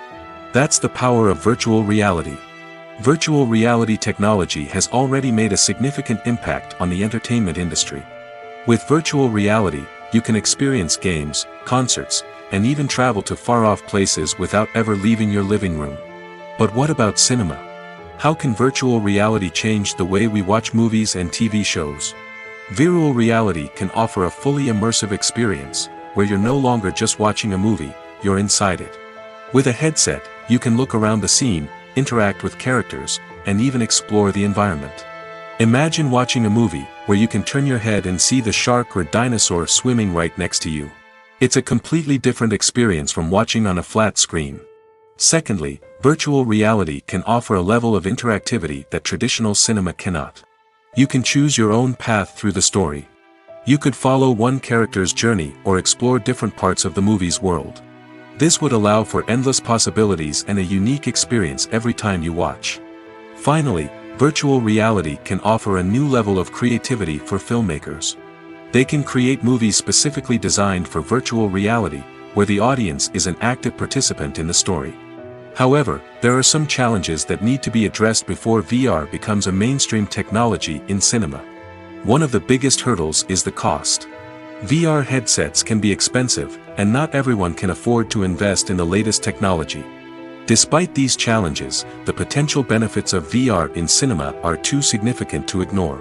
That's the power of virtual reality. Virtual reality technology has already made a significant impact on the entertainment industry. With virtual reality, you can experience games, concerts, and even travel to far-off places without ever leaving your living room. But what about cinema? How can virtual reality change the way we watch movies and TV shows? Virtual reality can offer a fully immersive experience, where you're no longer just watching a movie, you're inside it. With a headset, you can look around the scene, interact with characters, and even explore the environment. Imagine watching a movie where you can turn your head and see the shark or dinosaur swimming right next to you. It's a completely different experience from watching on a flat screen. Secondly, virtual reality can offer a level of interactivity that traditional cinema cannot. You can choose your own path through the story. You could follow one character's journey or explore different parts of the movie's world. This would allow for endless possibilities and a unique experience every time you watch. Finally, virtual reality can offer a new level of creativity for filmmakers. They can create movies specifically designed for virtual reality, where the audience is an active participant in the story. However, there are some challenges that need to be addressed before VR becomes a mainstream technology in cinema. One of the biggest hurdles is the cost. VR headsets can be expensive, and not everyone can afford to invest in the latest technology. Despite these challenges, the potential benefits of VR in cinema are too significant to ignore.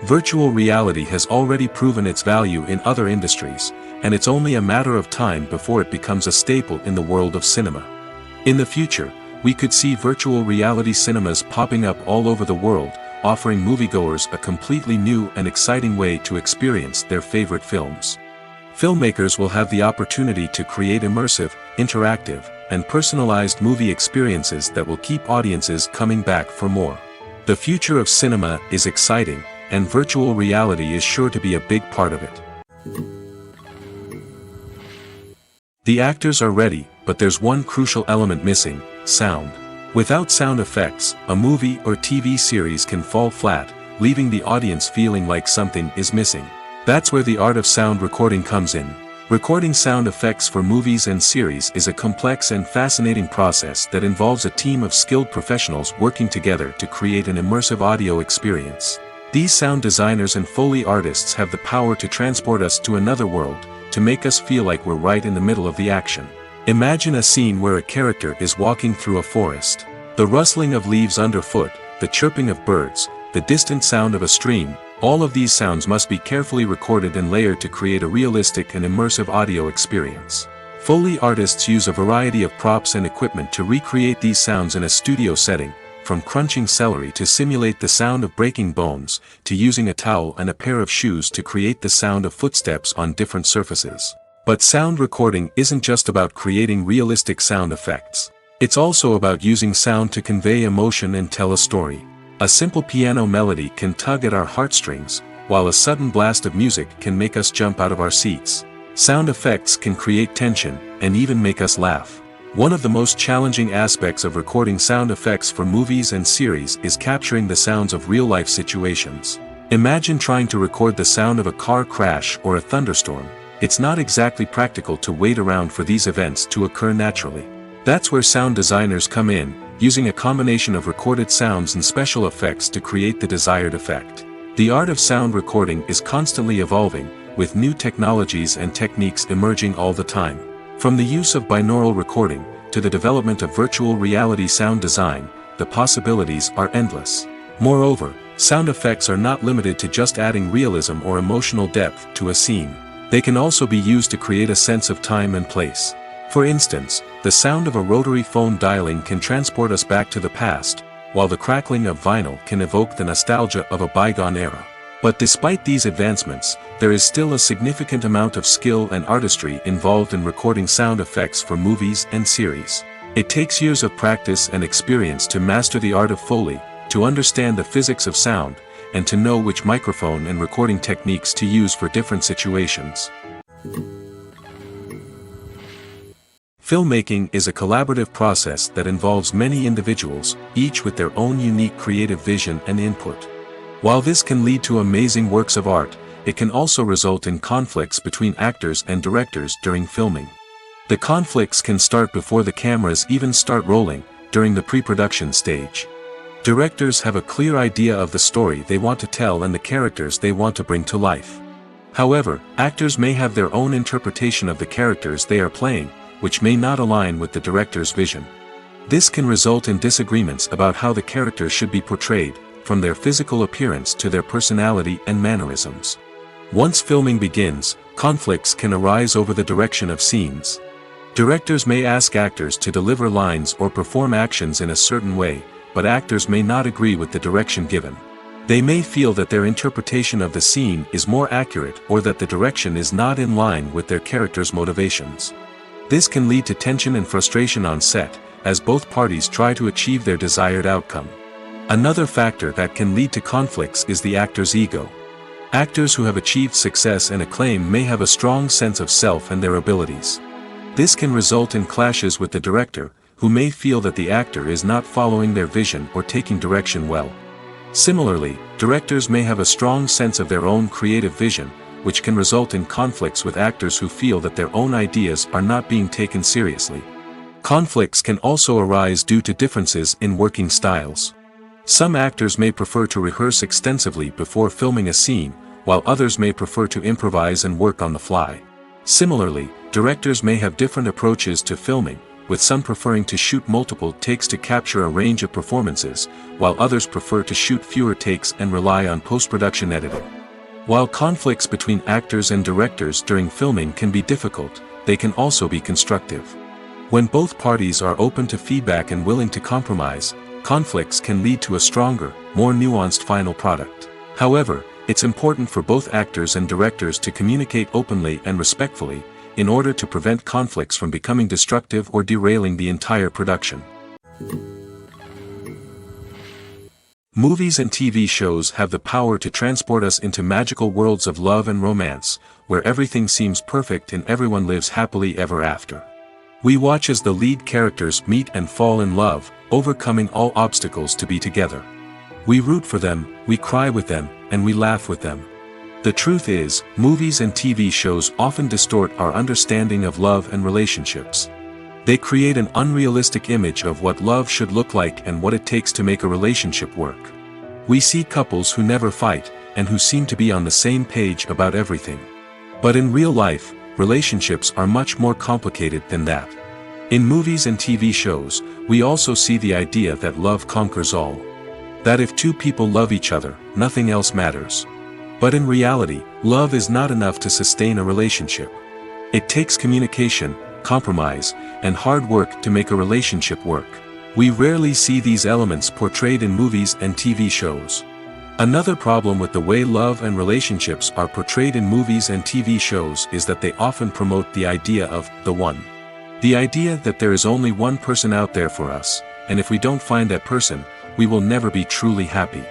Virtual reality has already proven its value in other industries, and it's only a matter of time before it becomes a staple in the world of cinema. In the future, we could see virtual reality cinemas popping up all over the world, offering moviegoers a completely new and exciting way to experience their favorite films. Filmmakers will have the opportunity to create immersive, interactive, and personalized movie experiences that will keep audiences coming back for more. The future of cinema is exciting, and virtual reality is sure to be a big part of it. The actors are ready, but there's one crucial element missing: sound. Without sound effects, a movie or TV series can fall flat, leaving the audience feeling like something is missing. That's where the art of sound recording comes in. Recording sound effects for movies and series is a complex and fascinating process that involves a team of skilled professionals working together to create an immersive audio experience. These sound designers and Foley artists have the power to transport us to another world, to make us feel like we're right in the middle of the action. Imagine a scene where a character is walking through a forest. The rustling of leaves underfoot, the chirping of birds, the distant sound of a stream, all of these sounds must be carefully recorded and layered to create a realistic and immersive audio experience. Foley artists use a variety of props and equipment to recreate these sounds in a studio setting, from crunching celery to simulate the sound of breaking bones, to using a towel and a pair of shoes to create the sound of footsteps on different surfaces. But sound recording isn't just about creating realistic sound effects. It's also about using sound to convey emotion and tell a story. A simple piano melody can tug at our heartstrings, while a sudden blast of music can make us jump out of our seats. Sound effects can create tension, and even make us laugh. One of the most challenging aspects of recording sound effects for movies and series is capturing the sounds of real-life situations. Imagine trying to record the sound of a car crash or a thunderstorm. It's not exactly practical to wait around for these events to occur naturally. That's where sound designers come in, using a combination of recorded sounds and special effects to create the desired effect. The art of sound recording is constantly evolving, with new technologies and techniques emerging all the time. From the use of binaural recording, to the development of virtual reality sound design, the possibilities are endless. Moreover, sound effects are not limited to just adding realism or emotional depth to a scene. They can also be used to create a sense of time and place. For instance, the sound of a rotary phone dialing can transport us back to the past, while the crackling of vinyl can evoke the nostalgia of a bygone era. But despite these advancements, there is still a significant amount of skill and artistry involved in recording sound effects for movies and series. It takes years of practice and experience to master the art of Foley, to understand the physics of sound, and to know which microphone and recording techniques to use for different situations. Filmmaking is a collaborative process that involves many individuals, each with their own unique creative vision and input. While this can lead to amazing works of art, it can also result in conflicts between actors and directors during filming. The conflicts can start before the cameras even start rolling, during the pre-production stage. Directors have a clear idea of the story they want to tell and the characters they want to bring to life. However, actors may have their own interpretation of the characters they are playing, which may not align with the director's vision. This can result in disagreements about how the characters should be portrayed, from their physical appearance to their personality and mannerisms. Once filming begins, conflicts can arise over the direction of scenes. Directors may ask actors to deliver lines or perform actions in a certain way, but actors may not agree with the direction given. They may feel that their interpretation of the scene is more accurate or that the direction is not in line with their character's motivations. This can lead to tension and frustration on set, as both parties try to achieve their desired outcome. Another factor that can lead to conflicts is the actor's ego. Actors who have achieved success and acclaim may have a strong sense of self and their abilities. This can result in clashes with the director, who may feel that the actor is not following their vision or taking direction well. Similarly, directors may have a strong sense of their own creative vision, which can result in conflicts with actors who feel that their own ideas are not being taken seriously. Conflicts can also arise due to differences in working styles. Some actors may prefer to rehearse extensively before filming a scene, while others may prefer to improvise and work on the fly. Similarly, directors may have different approaches to filming, with some preferring to shoot multiple takes to capture a range of performances, while others prefer to shoot fewer takes and rely on post-production editing. While conflicts between actors and directors during filming can be difficult, they can also be constructive. When both parties are open to feedback and willing to compromise, conflicts can lead to a stronger, more nuanced final product. However, it's important for both actors and directors to communicate openly and respectfully, in order to prevent conflicts from becoming destructive or derailing the entire production. Movies and TV shows have the power to transport us into magical worlds of love and romance, where everything seems perfect and everyone lives happily ever after. We watch as the lead characters meet and fall in love, overcoming all obstacles to be together. We root for them, we cry with them, and we laugh with them. The truth is, movies and TV shows often distort our understanding of love and relationships. They create an unrealistic image of what love should look like and what it takes to make a relationship work. We see couples who never fight, and who seem to be on the same page about everything. But in real life, relationships are much more complicated than that. In movies and TV shows, we also see the idea that love conquers all. That if two people love each other, nothing else matters. But in reality, love is not enough to sustain a relationship. It takes communication, compromise, and hard work to make a relationship work. We rarely see these elements portrayed in movies and TV shows. Another problem with the way love and relationships are portrayed in movies and TV shows is that they often promote the idea of the one. The idea that there is only one person out there for us, and if we don't find that person, we will never be truly happy.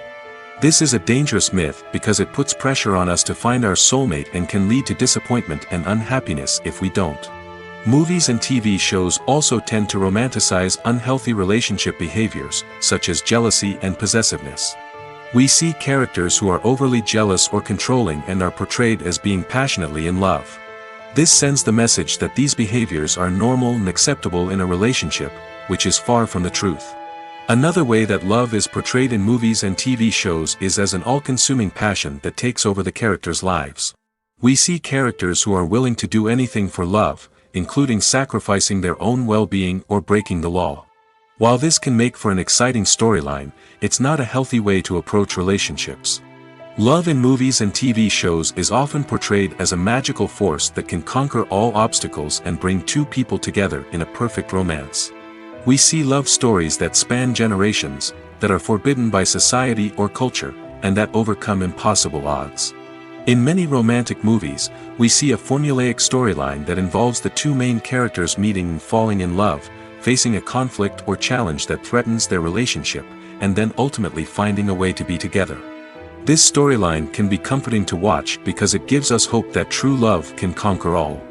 This is a dangerous myth because it puts pressure on us to find our soulmate and can lead to disappointment and unhappiness if we don't. Movies and TV shows also tend to romanticize unhealthy relationship behaviors, such as jealousy and possessiveness. We see characters who are overly jealous or controlling and are portrayed as being passionately in love. This sends the message that these behaviors are normal and acceptable in a relationship, which is far from the truth. Another way that love is portrayed in movies and TV shows is as an all-consuming passion that takes over the characters' lives. We see characters who are willing to do anything for love, including sacrificing their own well-being or breaking the law. While this can make for an exciting storyline, it's not a healthy way to approach relationships. Love in movies and TV shows is often portrayed as a magical force that can conquer all obstacles and bring two people together in a perfect romance. We see love stories that span generations, that are forbidden by society or culture, and that overcome impossible odds. In many romantic movies, we see a formulaic storyline that involves the two main characters meeting and falling in love, facing a conflict or challenge that threatens their relationship, and then ultimately finding a way to be together. This storyline can be comforting to watch because it gives us hope that true love can conquer all.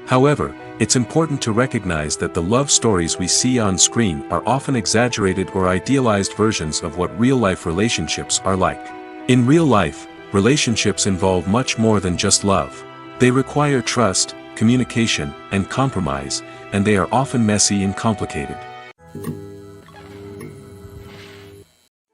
However, it's important to recognize that the love stories we see on screen are often exaggerated or idealized versions of what real-life relationships are like. In real life, relationships involve much more than just love. They require trust, communication, and compromise, and they are often messy and complicated.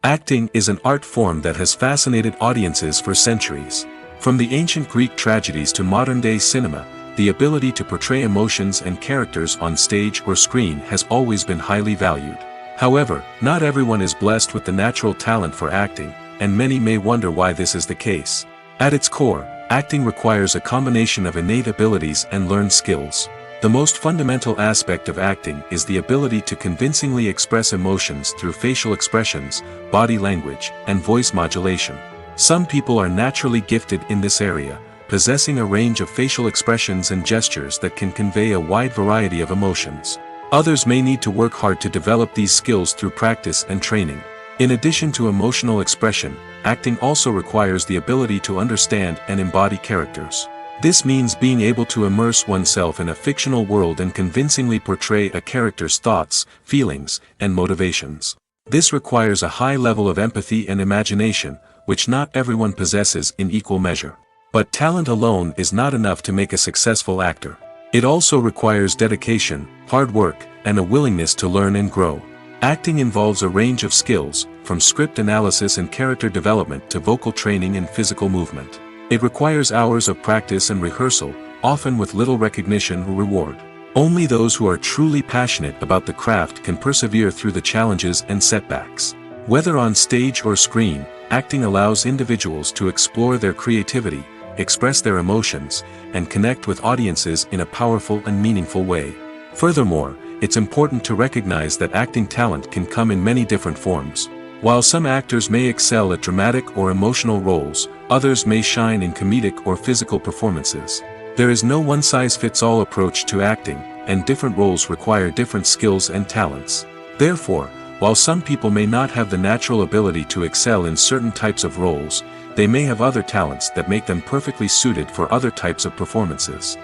Acting is an art form that has fascinated audiences for centuries. From the ancient Greek tragedies to modern-day cinema, the ability to portray emotions and characters on stage or screen has always been highly valued. However, not everyone is blessed with the natural talent for acting, and many may wonder why this is the case. At its core, acting requires a combination of innate abilities and learned skills. The most fundamental aspect of acting is the ability to convincingly express emotions through facial expressions, body language, and voice modulation. Some people are naturally gifted in this area, possessing a range of facial expressions and gestures that can convey a wide variety of emotions. Others may need to work hard to develop these skills through practice and training. In addition to emotional expression, acting also requires the ability to understand and embody characters. This means being able to immerse oneself in a fictional world and convincingly portray a character's thoughts, feelings, and motivations. This requires a high level of empathy and imagination, which not everyone possesses in equal measure. But talent alone is not enough to make a successful actor. It also requires dedication, hard work, and a willingness to learn and grow. Acting involves a range of skills, from script analysis and character development to vocal training and physical movement. It requires hours of practice and rehearsal, often with little recognition or reward. Only those who are truly passionate about the craft can persevere through the challenges and setbacks. Whether on stage or screen, acting allows individuals to explore their creativity, express their emotions, and connect with audiences in a powerful and meaningful way. Furthermore, it's important to recognize that acting talent can come in many different forms. While some actors may excel at dramatic or emotional roles, others may shine in comedic or physical performances. There is no one-size-fits-all approach to acting, and different roles require different skills and talents. Therefore, while some people may not have the natural ability to excel in certain types of roles, they may have other talents that make them perfectly suited for other types of performances.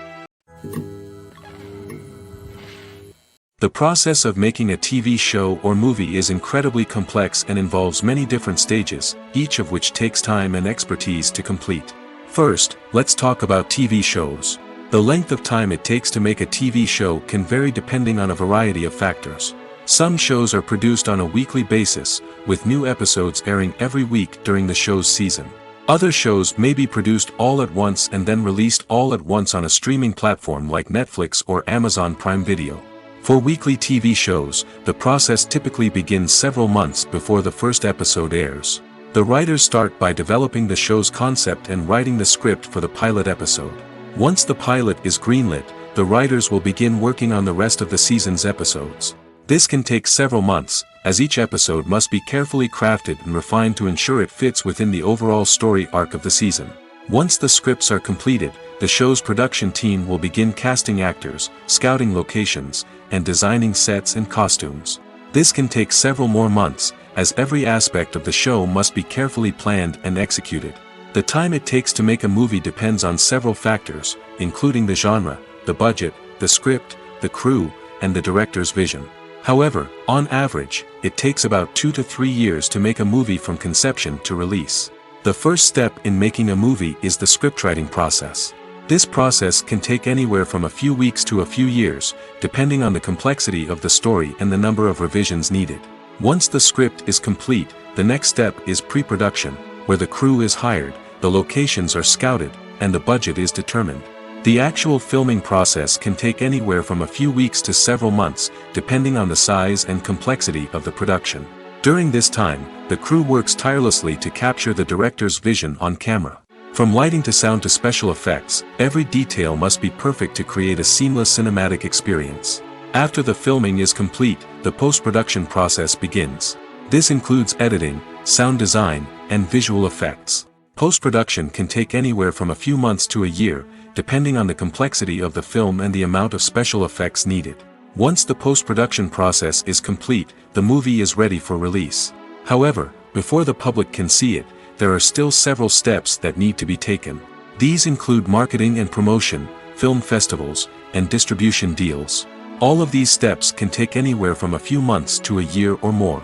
The process of making a TV show or movie is incredibly complex and involves many different stages, each of which takes time and expertise to complete. First, let's talk about TV shows. The length of time it takes to make a TV show can vary depending on a variety of factors. Some shows are produced on a weekly basis, with new episodes airing every week during the show's season. Other shows may be produced all at once and then released all at once on a streaming platform like Netflix or Amazon Prime Video. For weekly TV shows, the process typically begins several months before the first episode airs. The writers start by developing the show's concept and writing the script for the pilot episode. Once the pilot is greenlit, the writers will begin working on the rest of the season's episodes. This can take several months, as each episode must be carefully crafted and refined to ensure it fits within the overall story arc of the season. Once the scripts are completed, the show's production team will begin casting actors, scouting locations, and designing sets and costumes. This can take several more months, as every aspect of the show must be carefully planned and executed. The time it takes to make a movie depends on several factors, including the genre, the budget, the script, the crew, and the director's vision. However, on average, it takes about 2 to 3 years to make a movie from conception to release. The first step in making a movie is the scriptwriting process. This process can take anywhere from a few weeks to a few years, depending on the complexity of the story and the number of revisions needed. Once the script is complete, the next step is pre-production, where the crew is hired, the locations are scouted, and the budget is determined. The actual filming process can take anywhere from a few weeks to several months, depending on the size and complexity of the production. During this time, the crew works tirelessly to capture the director's vision on camera. From lighting to sound to special effects, every detail must be perfect to create a seamless cinematic experience. After the filming is complete, the post-production process begins. This includes editing, sound design, and visual effects. Post-production can take anywhere from a few months to a year, depending on the complexity of the film and the amount of special effects needed. Once the post-production process is complete, the movie is ready for release. However, before the public can see it, there are still several steps that need to be taken. These include marketing and promotion, film festivals, and distribution deals. All of these steps can take anywhere from a few months to a year or more.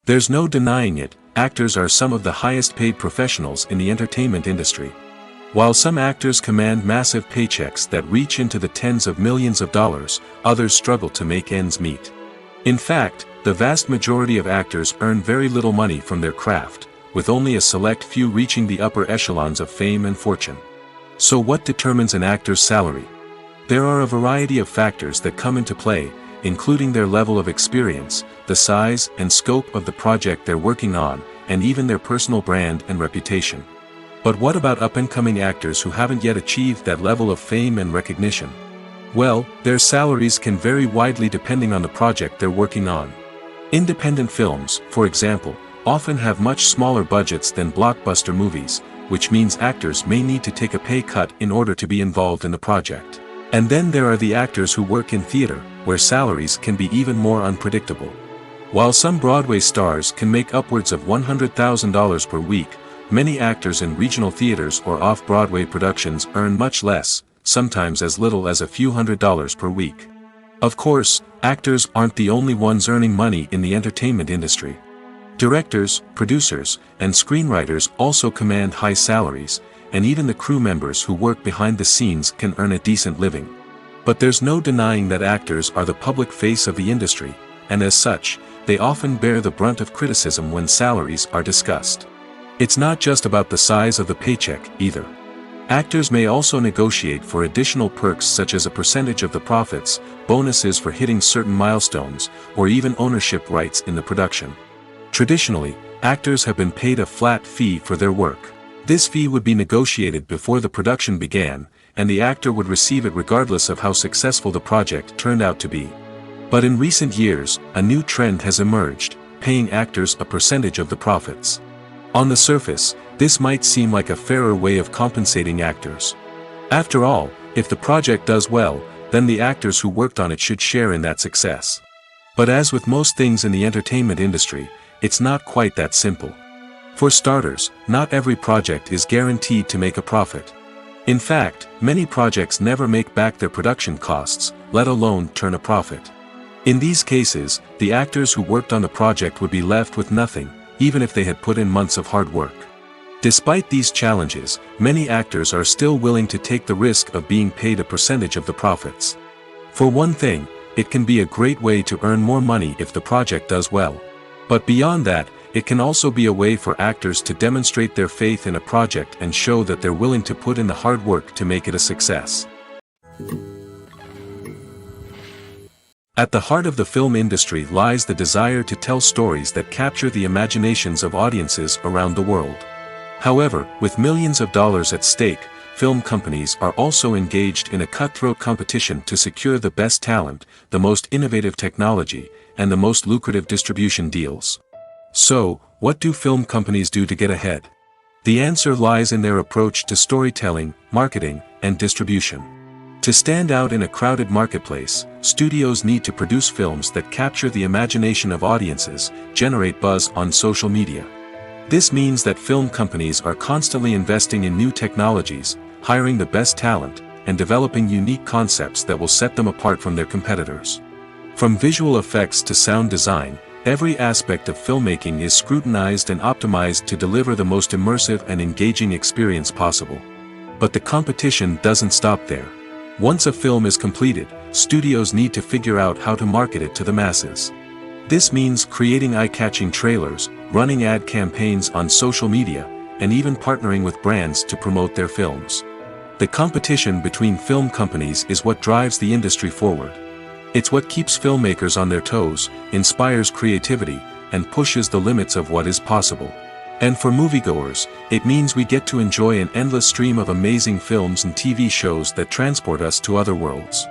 There's no denying it, actors are some of the highest paid professionals in the entertainment industry. While some actors command massive paychecks that reach into the tens of millions of dollars, others struggle to make ends meet. In fact, the vast majority of actors earn very little money from their craft, with only a select few reaching the upper echelons of fame and fortune. So what determines an actor's salary? There are a variety of factors that come into play, including their level of experience, the size and scope of the project they're working on, and even their personal brand and reputation. But what about up-and-coming actors who haven't yet achieved that level of fame and recognition? Well, their salaries can vary widely depending on the project they're working on. Independent films, for example, often have much smaller budgets than blockbuster movies, which means actors may need to take a pay cut in order to be involved in the project. And then there are the actors who work in theater, where salaries can be even more unpredictable. While some Broadway stars can make upwards of $100,000 per week, many actors in regional theaters or off-Broadway productions earn much less, sometimes as little as a few $100s per week. Of course, actors aren't the only ones earning money in the entertainment industry. Directors, producers, and screenwriters also command high salaries, and even the crew members who work behind the scenes can earn a decent living. But there's no denying that actors are the public face of the industry, and as such, they often bear the brunt of criticism when salaries are discussed. It's not just about the size of the paycheck, either. Actors may also negotiate for additional perks such as a percentage of the profits, bonuses for hitting certain milestones, or even ownership rights in the production. Traditionally, actors have been paid a flat fee for their work. This fee would be negotiated before the production began, and the actor would receive it regardless of how successful the project turned out to be. But in recent years, a new trend has emerged, paying actors a percentage of the profits. On the surface, this might seem like a fairer way of compensating actors. After all, if the project does well, then the actors who worked on it should share in that success. But as with most things in the entertainment industry, it's not quite that simple. For starters, not every project is guaranteed to make a profit. In fact, many projects never make back their production costs, let alone turn a profit. In these cases, the actors who worked on the project would be left with nothing, even if they had put in months of hard work. Despite these challenges, many actors are still willing to take the risk of being paid a percentage of the profits. For one thing, it can be a great way to earn more money if the project does well. But beyond that, it can also be a way for actors to demonstrate their faith in a project and show that they're willing to put in the hard work to make it a success. At the heart of the film industry lies the desire to tell stories that capture the imaginations of audiences around the world. However, with millions of dollars at stake, film companies are also engaged in a cutthroat competition to secure the best talent, the most innovative technology, and the most lucrative distribution deals. So, what do film companies do to get ahead? The answer lies in their approach to storytelling, marketing, and distribution. To stand out in a crowded marketplace, studios need to produce films that capture the imagination of audiences, generate buzz on social media. This means that film companies are constantly investing in new technologies, hiring the best talent, and developing unique concepts that will set them apart from their competitors. From visual effects to sound design, every aspect of filmmaking is scrutinized and optimized to deliver the most immersive and engaging experience possible. But the competition doesn't stop there. Once a film is completed, studios need to figure out how to market it to the masses. This means creating eye-catching trailers, running ad campaigns on social media, and even partnering with brands to promote their films. The competition between film companies is what drives the industry forward. It's what keeps filmmakers on their toes, inspires creativity, and pushes the limits of what is possible. And for moviegoers, it means we get to enjoy an endless stream of amazing films and TV shows that transport us to other worlds.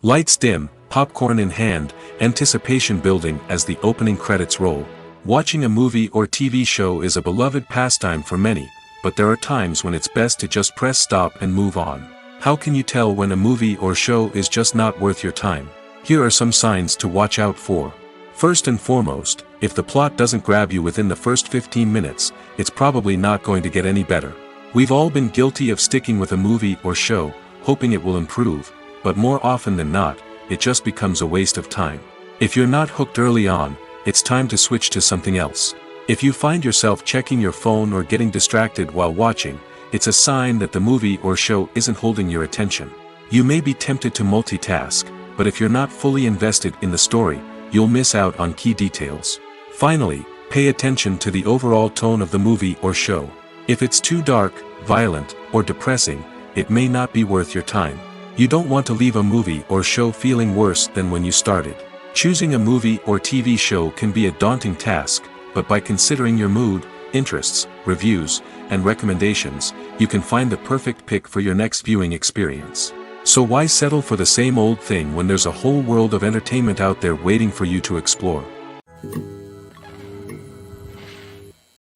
Lights dim, popcorn in hand, anticipation building as the opening credits roll. Watching a movie or TV show is a beloved pastime for many, but there are times when it's best to just press stop and move on. How can you tell when a movie or show is just not worth your time? Here are some signs to watch out for. First and foremost, if the plot doesn't grab you within the first 15 minutes, it's probably not going to get any better. We've all been guilty of sticking with a movie or show, hoping it will improve, but more often than not, it just becomes a waste of time. If you're not hooked early on, it's time to switch to something else. If you find yourself checking your phone or getting distracted while watching, it's a sign that the movie or show isn't holding your attention. You may be tempted to multitask, but if you're not fully invested in the story, you'll miss out on key details. Finally, pay attention to the overall tone of the movie or show. If it's too dark, violent, or depressing, it may not be worth your time. You don't want to leave a movie or show feeling worse than when you started. Choosing a movie or TV show can be a daunting task, but by considering your mood, interests, reviews, and recommendations, you can find the perfect pick for your next viewing experience. So why settle for the same old thing when there's a whole world of entertainment out there waiting for you to explore?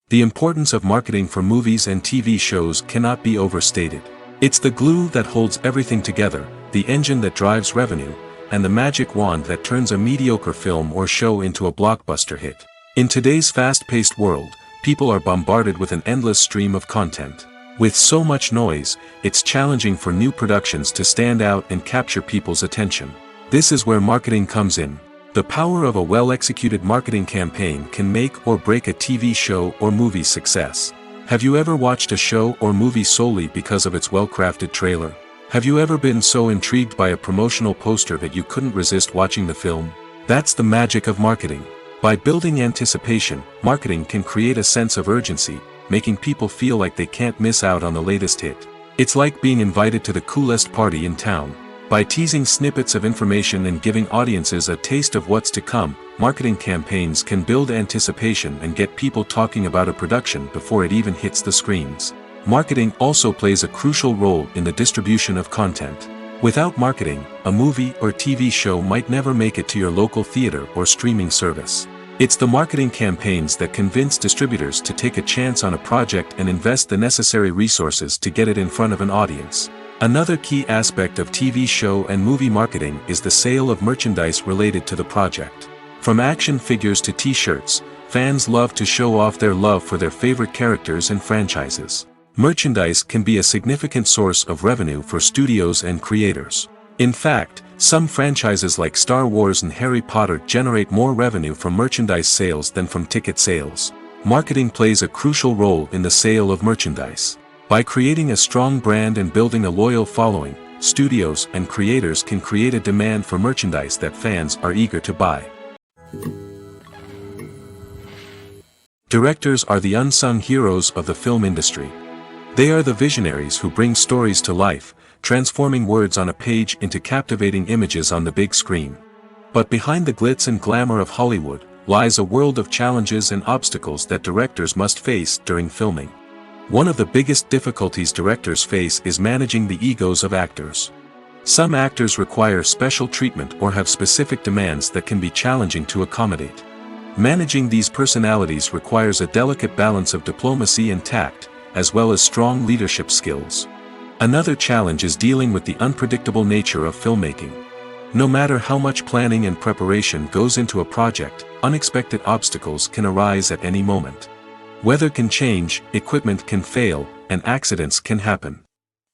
The importance of marketing for movies and TV shows cannot be overstated. It's the glue that holds everything together, the engine that drives revenue, and the magic wand that turns a mediocre film or show into a blockbuster hit. In today's fast-paced world, people are bombarded with an endless stream of content. With so much noise, it's challenging for new productions to stand out and capture people's attention. This is where marketing comes in. The power of a well-executed marketing campaign can make or break a TV show or movie's success. Have you ever watched a show or movie solely because of its well-crafted trailer? Have you ever been so intrigued by a promotional poster that you couldn't resist watching the film? That's the magic of marketing. By building anticipation, marketing can create a sense of urgency, making people feel like they can't miss out on the latest hit. It's like being invited to the coolest party in town. By teasing snippets of information and giving audiences a taste of what's to come, marketing campaigns can build anticipation and get people talking about a production before it even hits the screens. Marketing also plays a crucial role in the distribution of content. Without marketing, a movie or TV show might never make it to your local theater or streaming service. It's the marketing campaigns that convince distributors to take a chance on a project and invest the necessary resources to get it in front of an audience. Another key aspect of TV show and movie marketing is the sale of merchandise related to the project. From action figures to t-shirts, fans love to show off their love for their favorite characters and franchises. Merchandise can be a significant source of revenue for studios and creators. In fact, some franchises like Star Wars and Harry Potter generate more revenue from merchandise sales than from ticket sales. Marketing plays a crucial role in the sale of merchandise. By creating a strong brand and building a loyal following, studios and creators can create a demand for merchandise that fans are eager to buy. Directors are the unsung heroes of the film industry. They are the visionaries who bring stories to life, transforming words on a page into captivating images on the big screen. But behind the glitz and glamour of Hollywood, lies a world of challenges and obstacles that directors must face during filming. One of the biggest difficulties directors face is managing the egos of actors. Some actors require special treatment or have specific demands that can be challenging to accommodate. Managing these personalities requires a delicate balance of diplomacy and tact, as well as strong leadership skills. Another challenge is dealing with the unpredictable nature of filmmaking. No matter how much planning and preparation goes into a project, unexpected obstacles can arise at any moment. Weather can change, equipment can fail, and accidents can happen.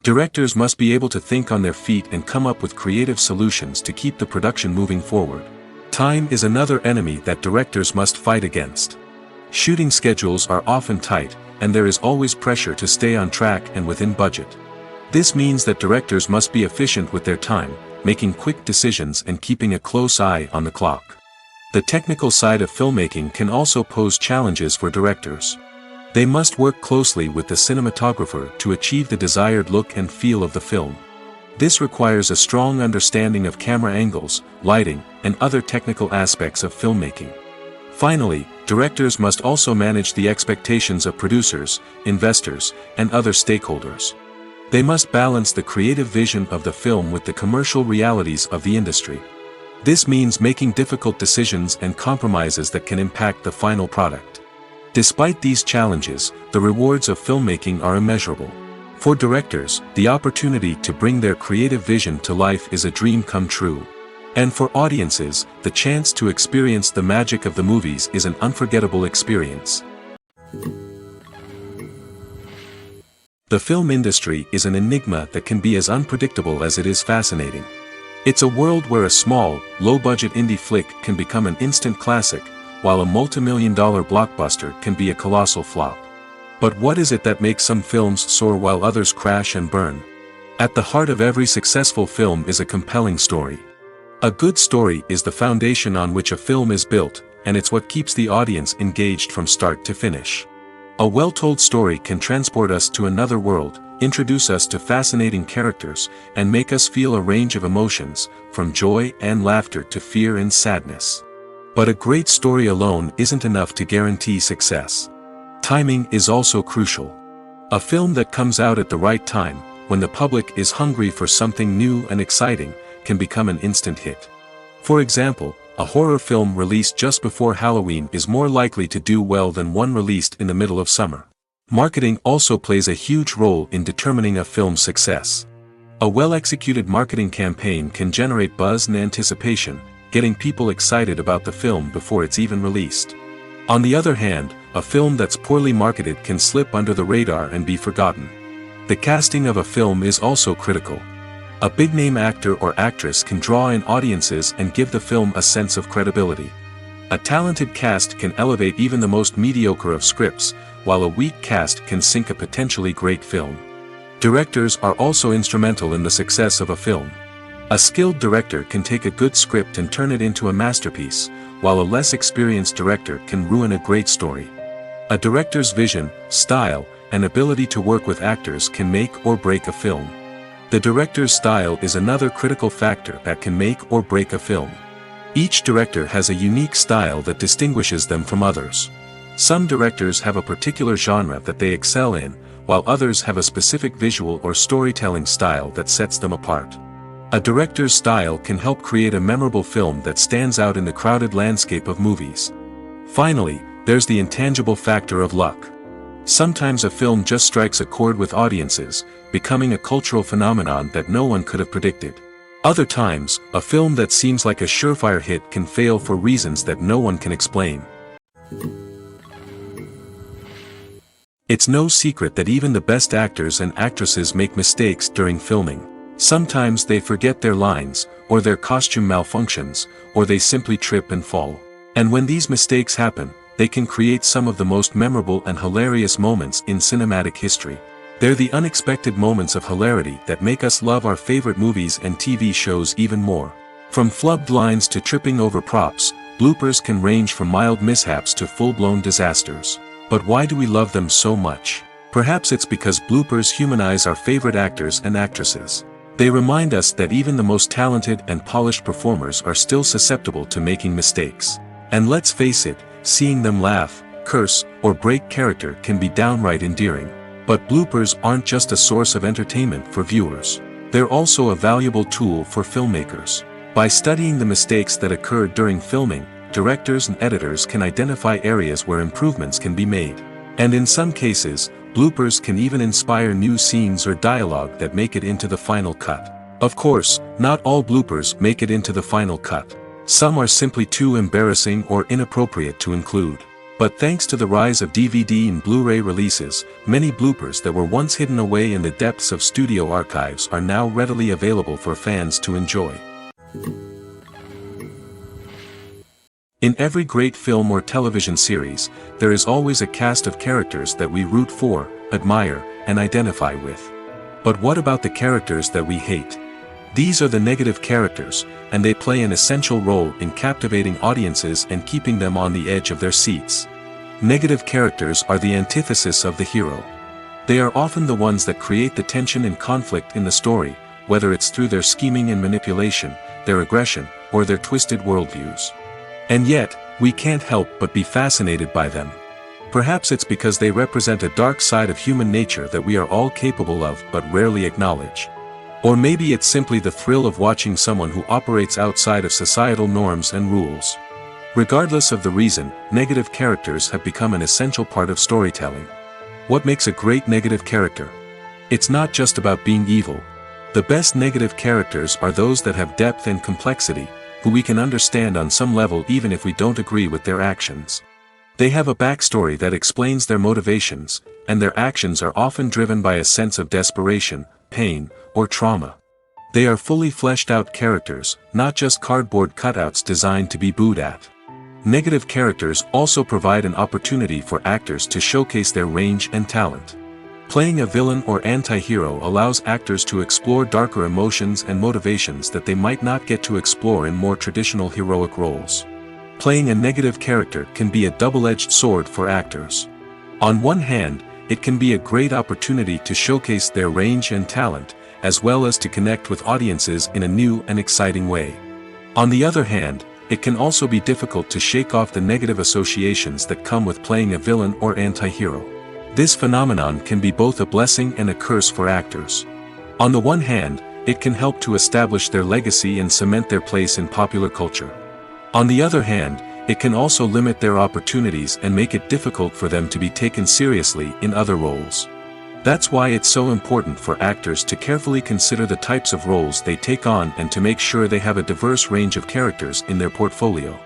Directors must be able to think on their feet and come up with creative solutions to keep the production moving forward. Time is another enemy that directors must fight against. Shooting schedules are often tight, and there is always pressure to stay on track and within budget. This means that directors must be efficient with their time, making quick decisions and keeping a close eye on the clock. The technical side of filmmaking can also pose challenges for directors. They must work closely with the cinematographer to achieve the desired look and feel of the film. This requires a strong understanding of camera angles, lighting, and other technical aspects of filmmaking. Finally, directors must also manage the expectations of producers, investors, and other stakeholders. They must balance the creative vision of the film with the commercial realities of the industry. This means making difficult decisions and compromises that can impact the final product. Despite these challenges, the rewards of filmmaking are immeasurable. For directors, the opportunity to bring their creative vision to life is a dream come true. And for audiences, the chance to experience the magic of the movies is an unforgettable experience. The film industry is an enigma that can be as unpredictable as it is fascinating. It's a world where a small, low-budget indie flick can become an instant classic, while a multi-million-dollar blockbuster can be a colossal flop. But what is it that makes some films soar while others crash and burn? At the heart of every successful film is a compelling story. A good story is the foundation on which a film is built, and it's what keeps the audience engaged from start to finish. A well-told story can transport us to another world, introduce us to fascinating characters, and make us feel a range of emotions, from joy and laughter to fear and sadness. But a great story alone isn't enough to guarantee success. Timing is also crucial. A film that comes out at the right time, when the public is hungry for something new and exciting, can become an instant hit. For example, a horror film released just before Halloween is more likely to do well than one released in the middle of summer. Marketing also plays a huge role in determining a film's success. A well-executed marketing campaign can generate buzz and anticipation, getting people excited about the film before it's even released. On the other hand, a film that's poorly marketed can slip under the radar and be forgotten. The casting of a film is also critical. A big-name actor or actress can draw in audiences and give the film a sense of credibility. A talented cast can elevate even the most mediocre of scripts, while a weak cast can sink a potentially great film. Directors are also instrumental in the success of a film. A skilled director can take a good script and turn it into a masterpiece, while a less experienced director can ruin a great story. A director's vision, style, and ability to work with actors can make or break a film. The director's style is another critical factor that can make or break a film. Each director has a unique style that distinguishes them from others. Some directors have a particular genre that they excel in, while others have a specific visual or storytelling style that sets them apart. A director's style can help create a memorable film that stands out in the crowded landscape of movies. Finally, there's the intangible factor of luck. Sometimes a film just strikes a chord with audiences, becoming a cultural phenomenon that no one could have predicted. Other times, a film that seems like a surefire hit can fail for reasons that no one can explain. It's no secret that even the best actors and actresses make mistakes during filming. Sometimes they forget their lines, or their costume malfunctions, or they simply trip and fall. And when these mistakes happen, they can create some of the most memorable and hilarious moments in cinematic history. They're the unexpected moments of hilarity that make us love our favorite movies and TV shows even more. From flubbed lines to tripping over props, bloopers can range from mild mishaps to full-blown disasters. But why do we love them so much? Perhaps it's because bloopers humanize our favorite actors and actresses. They remind us that even the most talented and polished performers are still susceptible to making mistakes. And let's face it, seeing them laugh, curse, or break character can be downright endearing. But bloopers aren't just a source of entertainment for viewers. They're also a valuable tool for filmmakers. By studying the mistakes that occurred during filming, directors and editors can identify areas where improvements can be made. And in some cases, bloopers can even inspire new scenes or dialogue that make it into the final cut. Of course, not all bloopers make it into the final cut. Some are simply too embarrassing or inappropriate to include. But thanks to the rise of DVD and Blu-ray releases, many bloopers that were once hidden away in the depths of studio archives are now readily available for fans to enjoy. In every great film or television series, there is always a cast of characters that we root for, admire, and identify with. But what about the characters that we hate? These are the negative characters, and they play an essential role in captivating audiences and keeping them on the edge of their seats. Negative characters are the antithesis of the hero. They are often the ones that create the tension and conflict in the story, whether it's through their scheming and manipulation, their aggression, or their twisted worldviews. And yet, we can't help but be fascinated by them. Perhaps it's because they represent a dark side of human nature that we are all capable of but rarely acknowledge. Or maybe it's simply the thrill of watching someone who operates outside of societal norms and rules. Regardless of the reason, negative characters have become an essential part of storytelling. What makes a great negative character? It's not just about being evil. The best negative characters are those that have depth and complexity, who we can understand on some level even if we don't agree with their actions. They have a backstory that explains their motivations, and their actions are often driven by a sense of desperation, pain, or trauma. They are fully fleshed out characters, not just cardboard cutouts designed to be booed at. Negative characters also provide an opportunity for actors to showcase their range and talent. Playing a villain or anti-hero allows actors to explore darker emotions and motivations that they might not get to explore in more traditional heroic roles. Playing a negative character can be a double-edged sword for actors. On one hand, it can be a great opportunity to showcase their range and talent, as well as to connect with audiences in a new and exciting way. On the other hand, it can also be difficult to shake off the negative associations that come with playing a villain or anti-hero. This phenomenon can be both a blessing and a curse for actors. On the one hand, it can help to establish their legacy and cement their place in popular culture. On the other hand, it can also limit their opportunities and make it difficult for them to be taken seriously in other roles. That's why it's so important for actors to carefully consider the types of roles they take on and to make sure they have a diverse range of characters in their portfolio.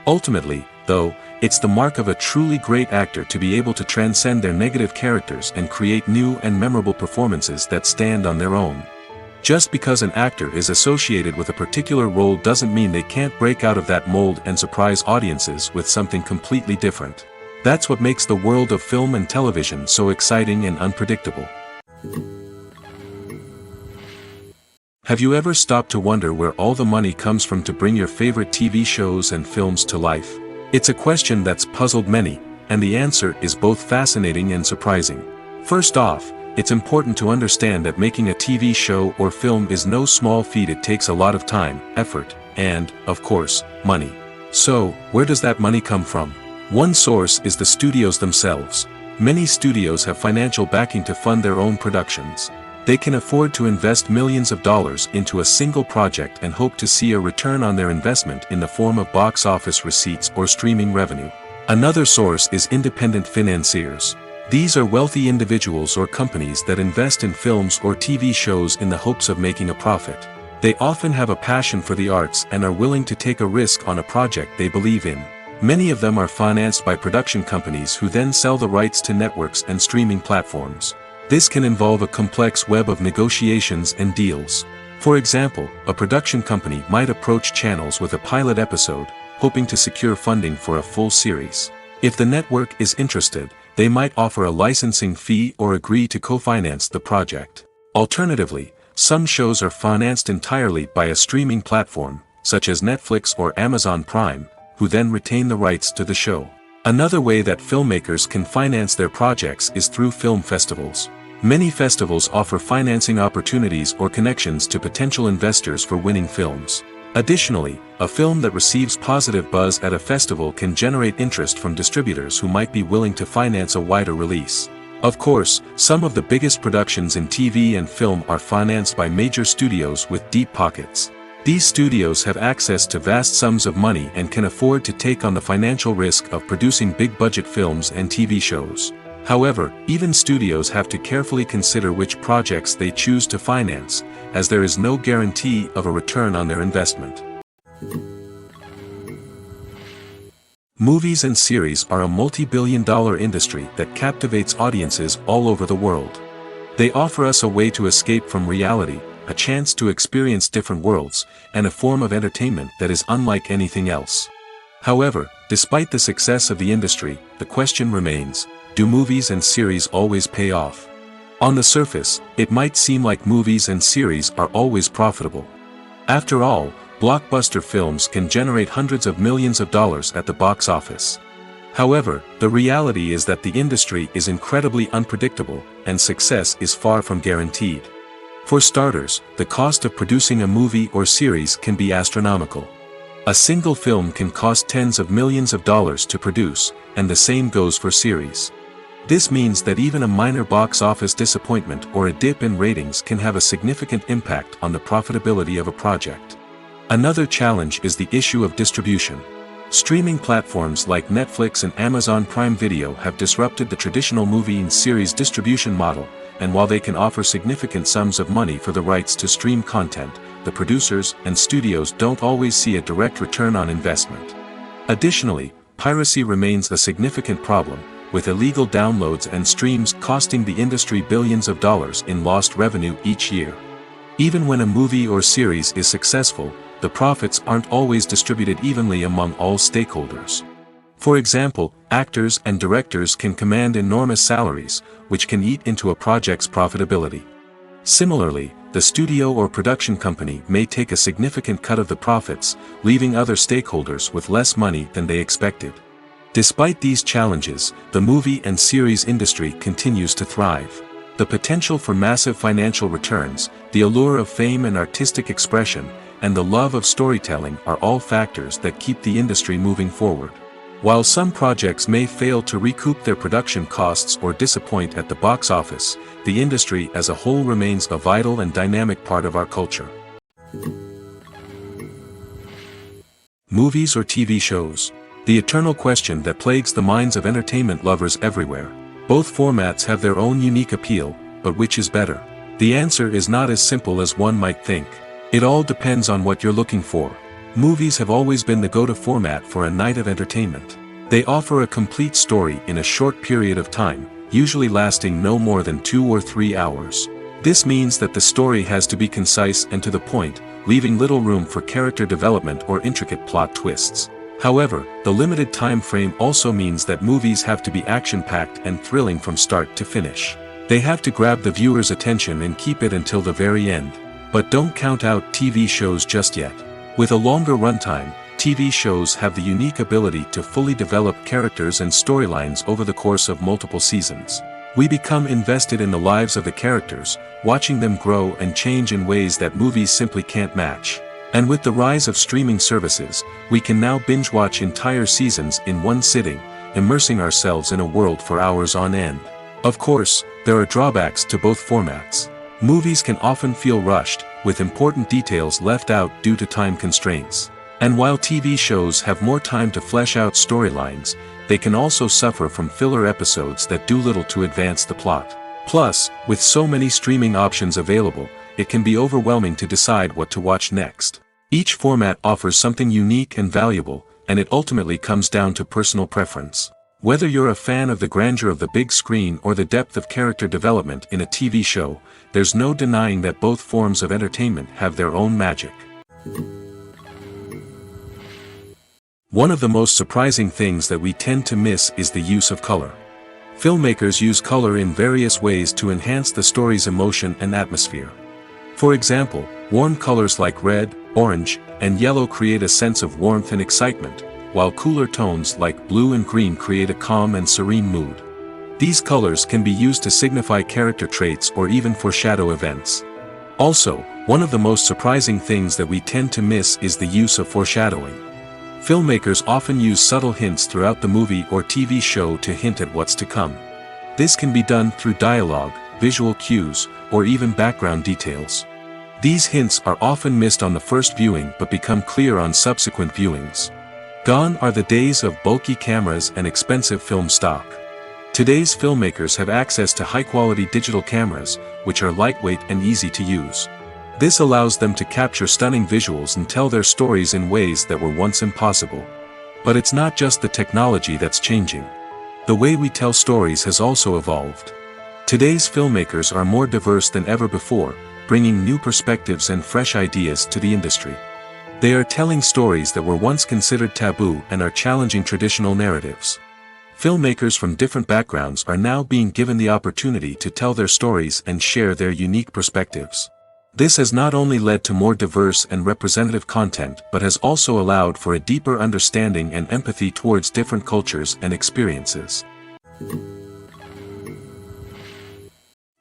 Ultimately, though, it's the mark of a truly great actor to be able to transcend their negative characters and create new and memorable performances that stand on their own. Just because an actor is associated with a particular role doesn't mean they can't break out of that mold and surprise audiences with something completely different. That's what makes the world of film and television so exciting and unpredictable. Have you ever stopped to wonder where all the money comes from to bring your favorite TV shows and films to life? It's a question that's puzzled many, and the answer is both fascinating and surprising. First off, it's important to understand that making a TV show or film is no small feat. It takes a lot of time, effort, and, of course, money. So, where does that money come from? One source is the studios themselves. Many studios have financial backing to fund their own productions. They can afford to invest millions of dollars into a single project and hope to see a return on their investment in the form of box office receipts or streaming revenue. Another source is independent financiers. These are wealthy individuals or companies that invest in films or TV shows in the hopes of making a profit. They often have a passion for the arts and are willing to take a risk on a project they believe in. Many of them are financed by production companies who then sell the rights to networks and streaming platforms. This can involve a complex web of negotiations and deals. For example, a production company might approach channels with a pilot episode, hoping to secure funding for a full series. If the network is interested, they might offer a licensing fee or agree to co-finance the project. Alternatively, some shows are financed entirely by a streaming platform, such as Netflix or Amazon Prime, who then retain the rights to the show. Another way that filmmakers can finance their projects is through film festivals. Many festivals offer financing opportunities or connections to potential investors for winning films. Additionally, a film that receives positive buzz at a festival can generate interest from distributors who might be willing to finance a wider release. Of course, some of the biggest productions in TV and film are financed by major studios with deep pockets. These studios have access to vast sums of money and can afford to take on the financial risk of producing big-budget films and TV shows. However, even studios have to carefully consider which projects they choose to finance, as there is no guarantee of a return on their investment. Movies and series are a multi-billion-dollar industry that captivates audiences all over the world. They offer us a way to escape from reality, a chance to experience different worlds, and a form of entertainment that is unlike anything else. However, despite the success of the industry, the question remains, do movies and series always pay off? On the surface, it might seem like movies and series are always profitable. After all, blockbuster films can generate hundreds of millions of dollars at the box office. However, the reality is that the industry is incredibly unpredictable, and success is far from guaranteed. For starters, the cost of producing a movie or series can be astronomical. A single film can cost tens of millions of dollars to produce, and the same goes for series. This means that even a minor box office disappointment or a dip in ratings can have a significant impact on the profitability of a project. Another challenge is the issue of distribution. Streaming platforms like Netflix and Amazon Prime Video have disrupted the traditional movie and series distribution model, and while they can offer significant sums of money for the rights to stream content, the producers and studios don't always see a direct return on investment. Additionally, piracy remains a significant problem, with illegal downloads and streams costing the industry billions of dollars in lost revenue each year. Even when a movie or series is successful, the profits aren't always distributed evenly among all stakeholders. For example, actors and directors can command enormous salaries, which can eat into a project's profitability. Similarly, the studio or production company may take a significant cut of the profits, leaving other stakeholders with less money than they expected. Despite these challenges, the movie and series industry continues to thrive. The potential for massive financial returns, the allure of fame and artistic expression, and the love of storytelling are all factors that keep the industry moving forward. While some projects may fail to recoup their production costs or disappoint at the box office, the industry as a whole remains a vital and dynamic part of our culture. Movies or TV shows? The eternal question that plagues the minds of entertainment lovers everywhere. Both formats have their own unique appeal, but which is better? The answer is not as simple as one might think. It all depends on what you're looking for. Movies have always been the go-to format for a night of entertainment. They offer a complete story in a short period of time, usually lasting no more than 2 or 3 hours. This means that the story has to be concise and to the point, leaving little room for character development or intricate plot twists. However, the limited time frame also means that movies have to be action-packed and thrilling from start to finish. They have to grab the viewer's attention and keep it until the very end. But don't count out TV shows just yet. With a longer runtime, TV shows have the unique ability to fully develop characters and storylines over the course of multiple seasons. We become invested in the lives of the characters, watching them grow and change in ways that movies simply can't match. And with the rise of streaming services, we can now binge-watch entire seasons in one sitting, immersing ourselves in a world for hours on end. Of course, there are drawbacks to both formats. Movies can often feel rushed, with important details left out due to time constraints. And while TV shows have more time to flesh out storylines, they can also suffer from filler episodes that do little to advance the plot. Plus, with so many streaming options available, it can be overwhelming to decide what to watch next. Each format offers something unique and valuable, and it ultimately comes down to personal preference. Whether you're a fan of the grandeur of the big screen or the depth of character development in a TV show, there's no denying that both forms of entertainment have their own magic. One of the most surprising things that we tend to miss is the use of color. Filmmakers use color in various ways to enhance the story's emotion and atmosphere. For example, warm colors like red, orange, and yellow create a sense of warmth and excitement, while cooler tones like blue and green create a calm and serene mood. These colors can be used to signify character traits or even foreshadow events. Also, one of the most surprising things that we tend to miss is the use of foreshadowing. Filmmakers often use subtle hints throughout the movie or TV show to hint at what's to come. This can be done through dialogue, visual cues, or even background details. These hints are often missed on the first viewing but become clear on subsequent viewings. Gone are the days of bulky cameras and expensive film stock. Today's filmmakers have access to high-quality digital cameras, which are lightweight and easy to use. This allows them to capture stunning visuals and tell their stories in ways that were once impossible. But it's not just the technology that's changing. The way we tell stories has also evolved. Today's filmmakers are more diverse than ever before, bringing new perspectives and fresh ideas to the industry. They are telling stories that were once considered taboo and are challenging traditional narratives. Filmmakers from different backgrounds are now being given the opportunity to tell their stories and share their unique perspectives. This has not only led to more diverse and representative content but has also allowed for a deeper understanding and empathy towards different cultures and experiences.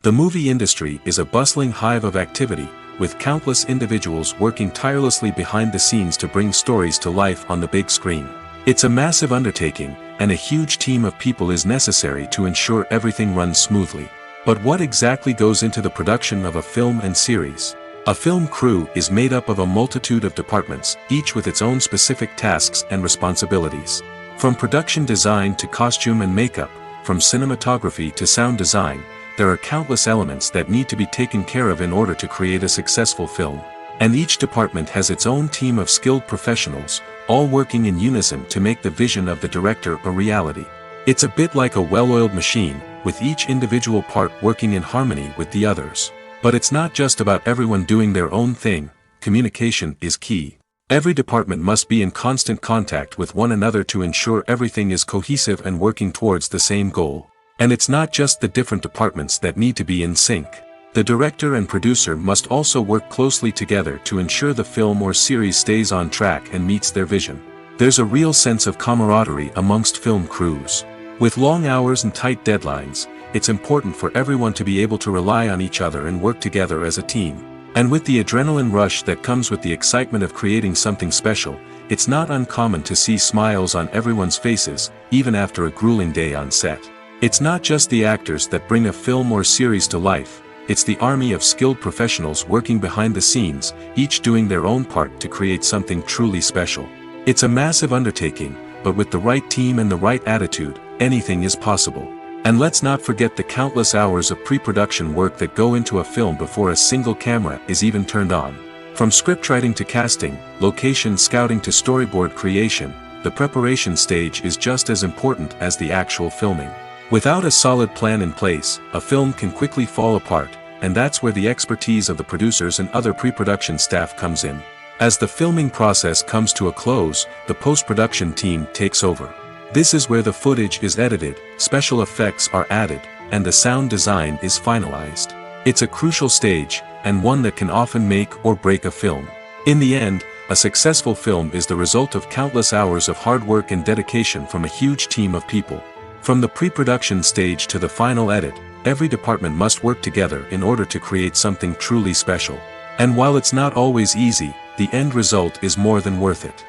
The movie industry is a bustling hive of activity, with countless individuals working tirelessly behind the scenes to bring stories to life on the big screen. It's a massive undertaking, and a huge team of people is necessary to ensure everything runs smoothly. But what exactly goes into the production of a film and series? A film crew is made up of a multitude of departments, each with its own specific tasks and responsibilities. From production design to costume and makeup, from cinematography to sound design, there are countless elements that need to be taken care of in order to create a successful film. And each department has its own team of skilled professionals, all working in unison to make the vision of the director a reality. It's a bit like a well-oiled machine, with each individual part working in harmony with the others. But it's not just about everyone doing their own thing. Communication is key. Every department must be in constant contact with one another to ensure everything is cohesive and working towards the same goal. And it's not just the different departments that need to be in sync. The director and producer must also work closely together to ensure the film or series stays on track and meets their vision. There's a real sense of camaraderie amongst film crews. With long hours and tight deadlines, it's important for everyone to be able to rely on each other and work together as a team. And with the adrenaline rush that comes with the excitement of creating something special, it's not uncommon to see smiles on everyone's faces, even after a grueling day on set. It's not just the actors that bring a film or series to life, it's the army of skilled professionals working behind the scenes, each doing their own part to create something truly special. It's a massive undertaking, but with the right team and the right attitude, anything is possible. And let's not forget the countless hours of pre-production work that go into a film before a single camera is even turned on. From scriptwriting to casting, location scouting to storyboard creation, the preparation stage is just as important as the actual filming. Without a solid plan in place, a film can quickly fall apart, and that's where the expertise of the producers and other pre-production staff comes in. As the filming process comes to a close, the post-production team takes over. This is where the footage is edited, special effects are added, and the sound design is finalized. It's a crucial stage, and one that can often make or break a film. In the end, a successful film is the result of countless hours of hard work and dedication from a huge team of people. From the pre-production stage to the final edit, every department must work together in order to create something truly special. And while it's not always easy, the end result is more than worth it.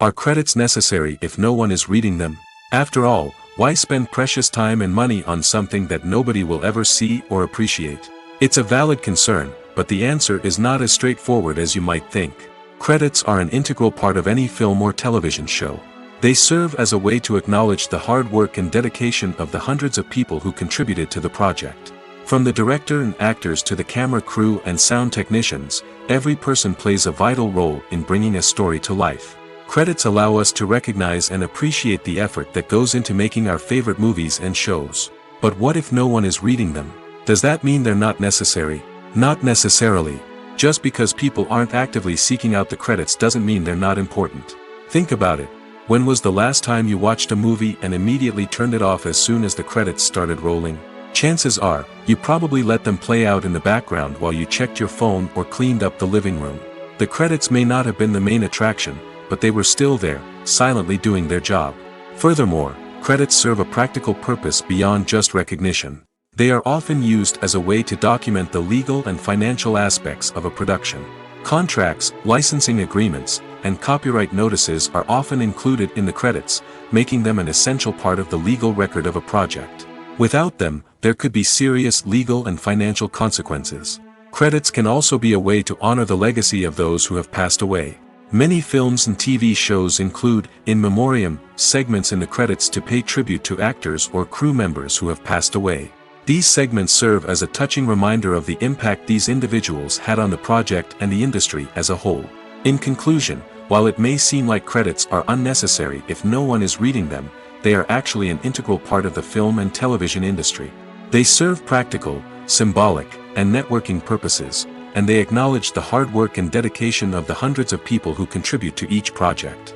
Are credits necessary if no one is reading them? After all, why spend precious time and money on something that nobody will ever see or appreciate? It's a valid concern, but the answer is not as straightforward as you might think. Credits are an integral part of any film or television show. They serve as a way to acknowledge the hard work and dedication of the hundreds of people who contributed to the project. From the director and actors to the camera crew and sound technicians, every person plays a vital role in bringing a story to life. Credits allow us to recognize and appreciate the effort that goes into making our favorite movies and shows. But what if no one is reading them? Does that mean they're not necessary? Not necessarily. Just because people aren't actively seeking out the credits doesn't mean they're not important. Think about it. When was the last time you watched a movie and immediately turned it off as soon as the credits started rolling? Chances are, you probably let them play out in the background while you checked your phone or cleaned up the living room. The credits may not have been the main attraction, but they were still there, silently doing their job. Furthermore, credits serve a practical purpose beyond just recognition. They are often used as a way to document the legal and financial aspects of a production. Contracts, licensing agreements, and copyright notices are often included in the credits, making them an essential part of the legal record of a project. Without them, there could be serious legal and financial consequences. Credits can also be a way to honor the legacy of those who have passed away. Many films and TV shows include, in memoriam, segments in the credits to pay tribute to actors or crew members who have passed away. These segments serve as a touching reminder of the impact these individuals had on the project and the industry as a whole. In conclusion, while it may seem like credits are unnecessary if no one is reading them, they are actually an integral part of the film and television industry. They serve practical, symbolic, and networking purposes, and they acknowledge the hard work and dedication of the hundreds of people who contribute to each project.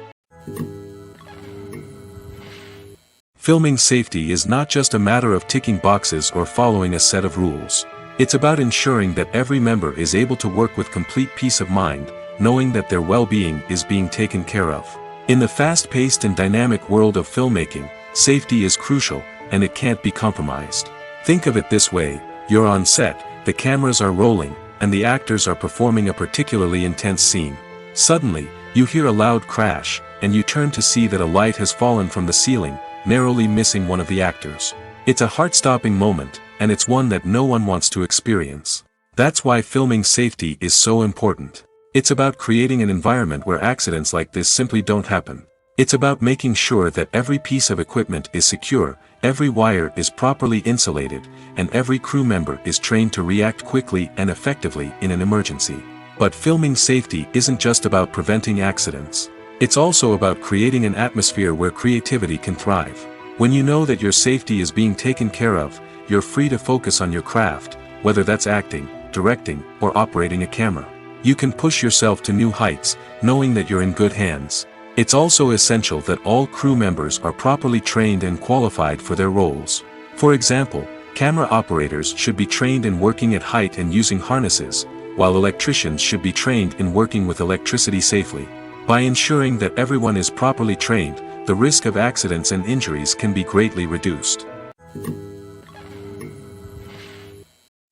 Filming safety is not just a matter of ticking boxes or following a set of rules. It's about ensuring that every member is able to work with complete peace of mind, knowing that their well-being is being taken care of. In the fast-paced and dynamic world of filmmaking, safety is crucial, and it can't be compromised. Think of it this way: you're on set, the cameras are rolling, and the actors are performing a particularly intense scene. Suddenly, you hear a loud crash, and you turn to see that a light has fallen from the ceiling, narrowly missing one of the actors. It's a heart-stopping moment, and it's one that no one wants to experience. That's why filming safety is so important. It's about creating an environment where accidents like this simply don't happen. It's about making sure that every piece of equipment is secure, every wire is properly insulated, and every crew member is trained to react quickly and effectively in an emergency. But filming safety isn't just about preventing accidents. It's also about creating an atmosphere where creativity can thrive. When you know that your safety is being taken care of, you're free to focus on your craft, whether that's acting, directing, or operating a camera. You can push yourself to new heights, knowing that you're in good hands. It's also essential that all crew members are properly trained and qualified for their roles. For example, camera operators should be trained in working at height and using harnesses, while electricians should be trained in working with electricity safely. By ensuring that everyone is properly trained, the risk of accidents and injuries can be greatly reduced.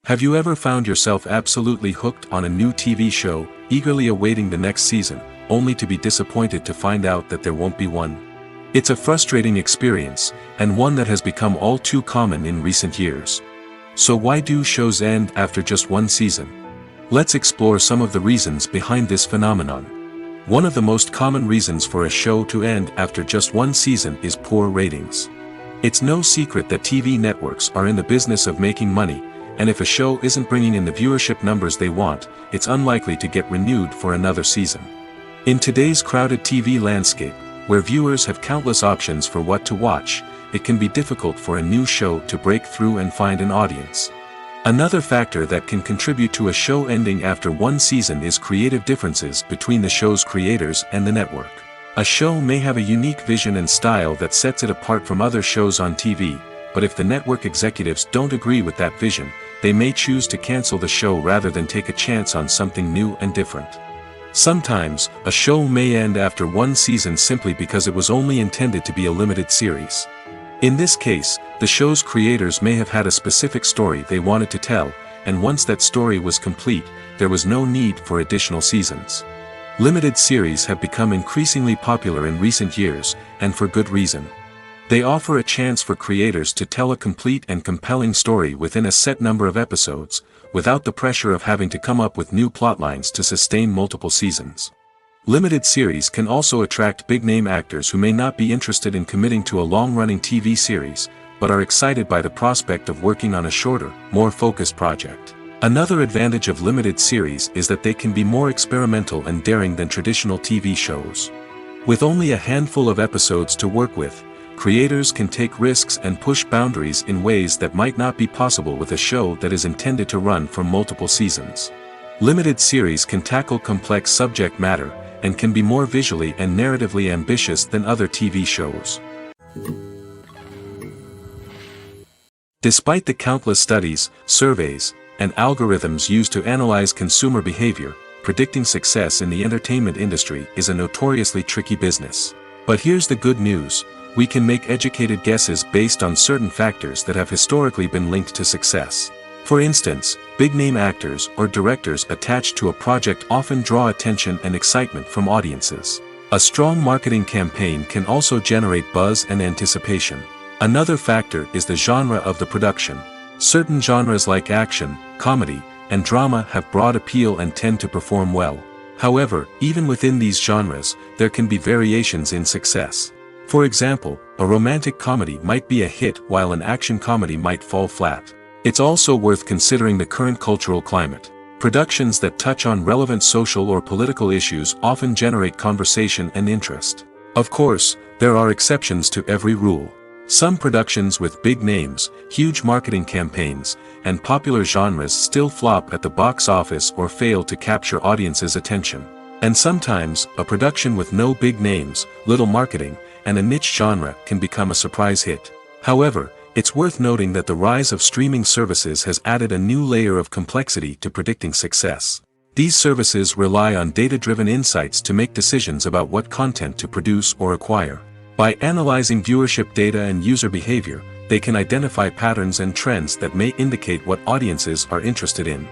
Have you ever found yourself absolutely hooked on a new TV show, eagerly awaiting the next season, only to be disappointed to find out that there won't be one? It's a frustrating experience, and one that has become all too common in recent years. So why do shows end after just one season? Let's explore some of the reasons behind this phenomenon. One of the most common reasons for a show to end after just one season is poor ratings. It's no secret that TV networks are in the business of making money, and if a show isn't bringing in the viewership numbers they want, it's unlikely to get renewed for another season. In today's crowded TV landscape, where viewers have countless options for what to watch, it can be difficult for a new show to break through and find an audience. Another factor that can contribute to a show ending after one season is creative differences between the show's creators and the network. A show may have a unique vision and style that sets it apart from other shows on TV, but if the network executives don't agree with that vision, they may choose to cancel the show rather than take a chance on something new and different. Sometimes, a show may end after one season simply because it was only intended to be a limited series. In this case, the show's creators may have had a specific story they wanted to tell, and once that story was complete, there was no need for additional seasons. Limited series have become increasingly popular in recent years, and for good reason. They offer a chance for creators to tell a complete and compelling story within a set number of episodes, without the pressure of having to come up with new plotlines to sustain multiple seasons. Limited series can also attract big-name actors who may not be interested in committing to a long-running TV series, but are excited by the prospect of working on a shorter, more focused project. Another advantage of limited series is that they can be more experimental and daring than traditional TV shows. With only a handful of episodes to work with, creators can take risks and push boundaries in ways that might not be possible with a show that is intended to run for multiple seasons. Limited series can tackle complex subject matter, and can be more visually and narratively ambitious than other TV shows. Despite the countless studies, surveys, and algorithms used to analyze consumer behavior, predicting success in the entertainment industry is a notoriously tricky business. But here's the good news: we can make educated guesses based on certain factors that have historically been linked to success. For instance, big-name actors or directors attached to a project often draw attention and excitement from audiences. A strong marketing campaign can also generate buzz and anticipation. Another factor is the genre of the production. Certain genres like action, comedy, and drama have broad appeal and tend to perform well. However, even within these genres, there can be variations in success. For example, a romantic comedy might be a hit while an action comedy might fall flat. It's also worth considering the current cultural climate. Productions that touch on relevant social or political issues often generate conversation and interest. Of course, there are exceptions to every rule. Some productions with big names, huge marketing campaigns, and popular genres still flop at the box office or fail to capture audiences' attention. And sometimes, a production with no big names, little marketing, and a niche genre can become a surprise hit. However, it's worth noting that the rise of streaming services has added a new layer of complexity to predicting success. These services rely on data-driven insights to make decisions about what content to produce or acquire. By analyzing viewership data and user behavior, they can identify patterns and trends that may indicate what audiences are interested in.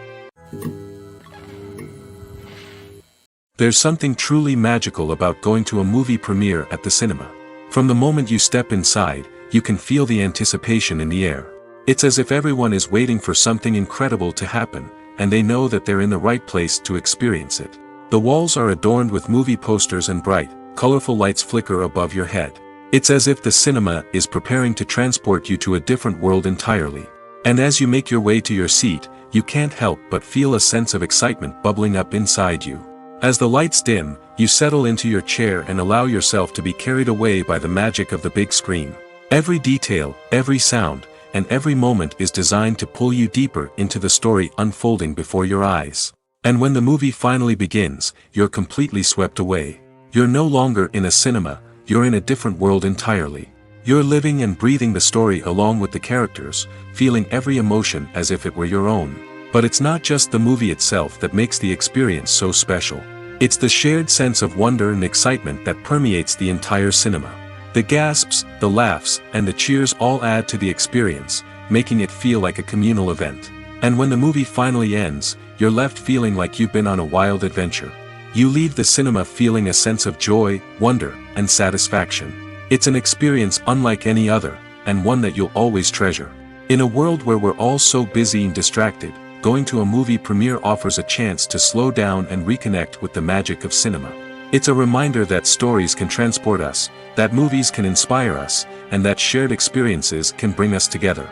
There's something truly magical about going to a movie premiere at the cinema. From the moment you step inside, you can feel the anticipation in the air. It's as if everyone is waiting for something incredible to happen, and they know that they're in the right place to experience it. The walls are adorned with movie posters and bright, colorful lights flicker above your head. It's as if the cinema is preparing to transport you to a different world entirely. And as you make your way to your seat, you can't help but feel a sense of excitement bubbling up inside you. As the lights dim, you settle into your chair and allow yourself to be carried away by the magic of the big screen. Every detail, every sound, and every moment is designed to pull you deeper into the story unfolding before your eyes. And when the movie finally begins, you're completely swept away. You're no longer in a cinema, you're in a different world entirely. You're living and breathing the story along with the characters, feeling every emotion as if it were your own. But it's not just the movie itself that makes the experience so special. It's the shared sense of wonder and excitement that permeates the entire cinema. The gasps, the laughs, and the cheers all add to the experience, making it feel like a communal event. And when the movie finally ends, you're left feeling like you've been on a wild adventure. You leave the cinema feeling a sense of joy, wonder, and satisfaction. It's an experience unlike any other, and one that you'll always treasure. In a world where we're all so busy and distracted, going to a movie premiere offers a chance to slow down and reconnect with the magic of cinema. It's a reminder that stories can transport us, that movies can inspire us, and that shared experiences can bring us together.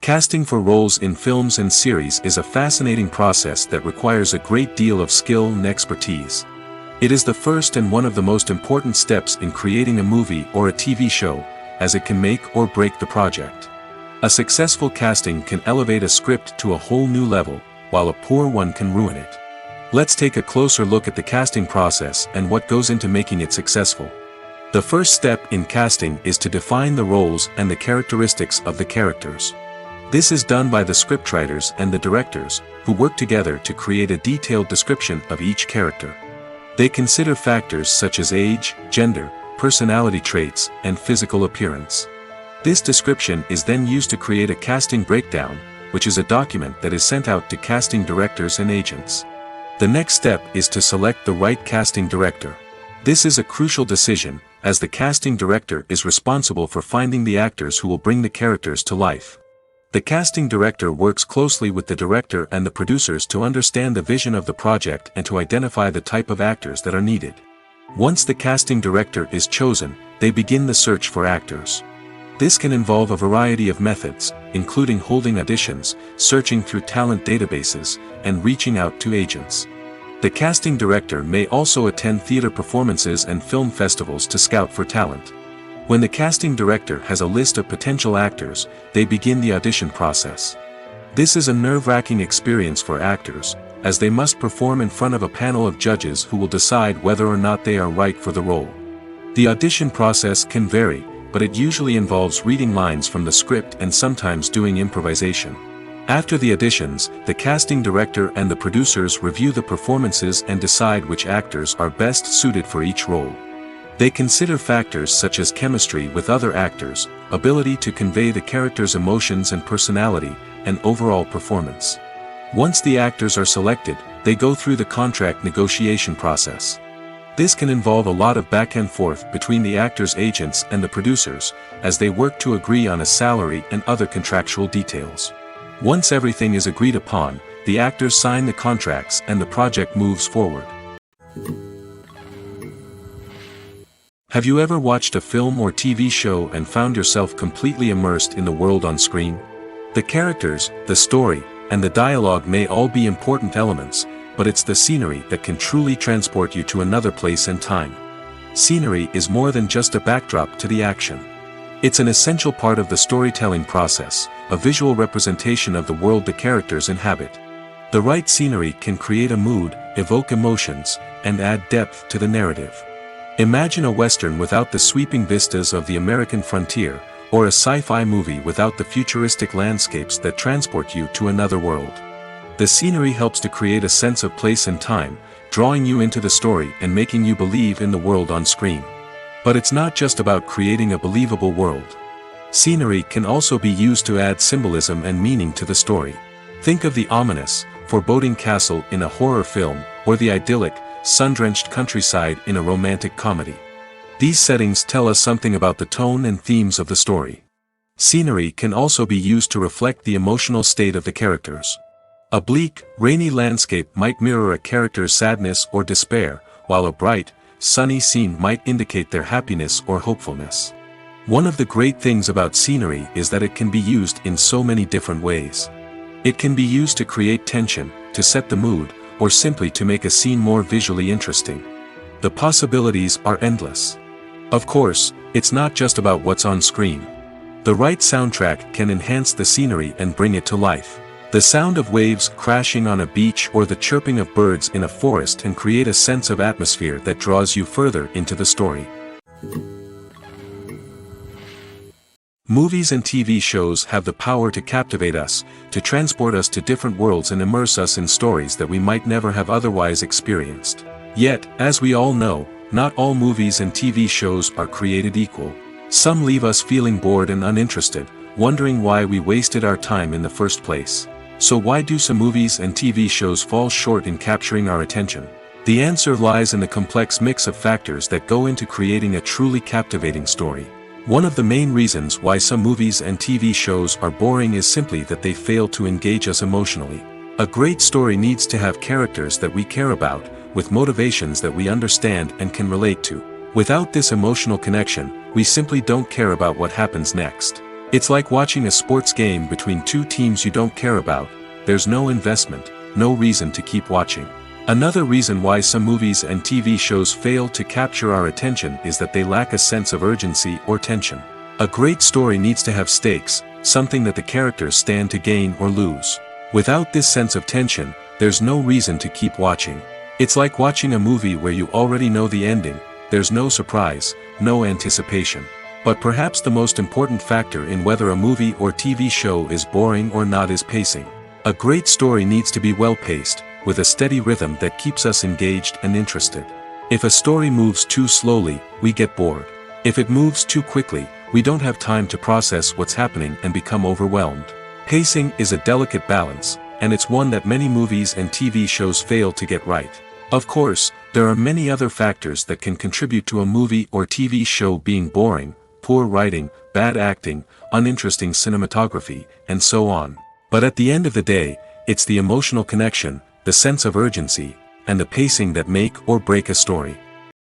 Casting for roles in films and series is a fascinating process that requires a great deal of skill and expertise. It is the first and one of the most important steps in creating a movie or a TV show, as it can make or break the project. A successful casting can elevate a script to a whole new level, while a poor one can ruin it. Let's take a closer look at the casting process and what goes into making it successful. The first step in casting is to define the roles and the characteristics of the characters. This is done by the scriptwriters and the directors, who work together to create a detailed description of each character. They consider factors such as age, gender, personality traits, and physical appearance. This description is then used to create a casting breakdown, which is a document that is sent out to casting directors and agents. The next step is to select the right casting director. This is a crucial decision, as the casting director is responsible for finding the actors who will bring the characters to life. The casting director works closely with the director and the producers to understand the vision of the project and to identify the type of actors that are needed. Once the casting director is chosen, they begin the search for actors. This can involve a variety of methods, including holding auditions, searching through talent databases, and reaching out to agents. The casting director may also attend theater performances and film festivals to scout for talent. When the casting director has a list of potential actors, they begin the audition process. This is a nerve-wracking experience for actors, as they must perform in front of a panel of judges who will decide whether or not they are right for the role. The audition process can vary, but it usually involves reading lines from the script and sometimes doing improvisation. After the auditions, the casting director and the producers review the performances and decide which actors are best suited for each role. They consider factors such as chemistry with other actors, ability to convey the character's emotions and personality, and overall performance. Once the actors are selected, they go through the contract negotiation process. This can involve a lot of back and forth between the actors' agents and the producers, as they work to agree on a salary and other contractual details. Once everything is agreed upon, the actors sign the contracts and the project moves forward. Have you ever watched a film or TV show and found yourself completely immersed in the world on screen? The characters, the story, and the dialogue may all be important elements, but it's the scenery that can truly transport you to another place and time. Scenery is more than just a backdrop to the action. It's an essential part of the storytelling process, a visual representation of the world the characters inhabit. The right scenery can create a mood, evoke emotions, and add depth to the narrative. Imagine a Western without the sweeping vistas of the American frontier, or a sci-fi movie without the futuristic landscapes that transport you to another world. The scenery helps to create a sense of place and time, drawing you into the story and making you believe in the world on screen. But it's not just about creating a believable world. Scenery can also be used to add symbolism and meaning to the story. Think of the ominous, foreboding castle in a horror film, or the idyllic, sun-drenched countryside in a romantic comedy. These settings tell us something about the tone and themes of the story. Scenery can also be used to reflect the emotional state of the characters. A bleak, rainy landscape might mirror a character's sadness or despair, while a bright, sunny scene might indicate their happiness or hopefulness. One of the great things about scenery is that it can be used in so many different ways. It can be used to create tension, to set the mood, or simply to make a scene more visually interesting. The possibilities are endless. Of course, it's not just about what's on screen. The right soundtrack can enhance the scenery and bring it to life. The sound of waves crashing on a beach or the chirping of birds in a forest can create a sense of atmosphere that draws you further into the story. Movies and TV shows have the power to captivate us, to transport us to different worlds and immerse us in stories that we might never have otherwise experienced. Yet, as we all know, not all movies and TV shows are created equal. Some leave us feeling bored and uninterested, wondering why we wasted our time in the first place. So why do some movies and TV shows fall short in capturing our attention? The answer lies in the complex mix of factors that go into creating a truly captivating story. One of the main reasons why some movies and TV shows are boring is simply that they fail to engage us emotionally. A great story needs to have characters that we care about, with motivations that we understand and can relate to. Without this emotional connection, we simply don't care about what happens next. It's like watching a sports game between two teams you don't care about. There's no investment, no reason to keep watching. Another reason why some movies and TV shows fail to capture our attention is that they lack a sense of urgency or tension. A great story needs to have stakes, something that the characters stand to gain or lose. Without this sense of tension, there's no reason to keep watching. It's like watching a movie where you already know the ending. There's no surprise, no anticipation. But perhaps the most important factor in whether a movie or TV show is boring or not is pacing. A great story needs to be well-paced, with a steady rhythm that keeps us engaged and interested. If a story moves too slowly, we get bored. If it moves too quickly, we don't have time to process what's happening and become overwhelmed. Pacing is a delicate balance, and it's one that many movies and TV shows fail to get right. Of course, there are many other factors that can contribute to a movie or TV show being boring: poor writing, bad acting, uninteresting cinematography, and so on. But at the end of the day, it's the emotional connection, the sense of urgency, and the pacing that make or break a story.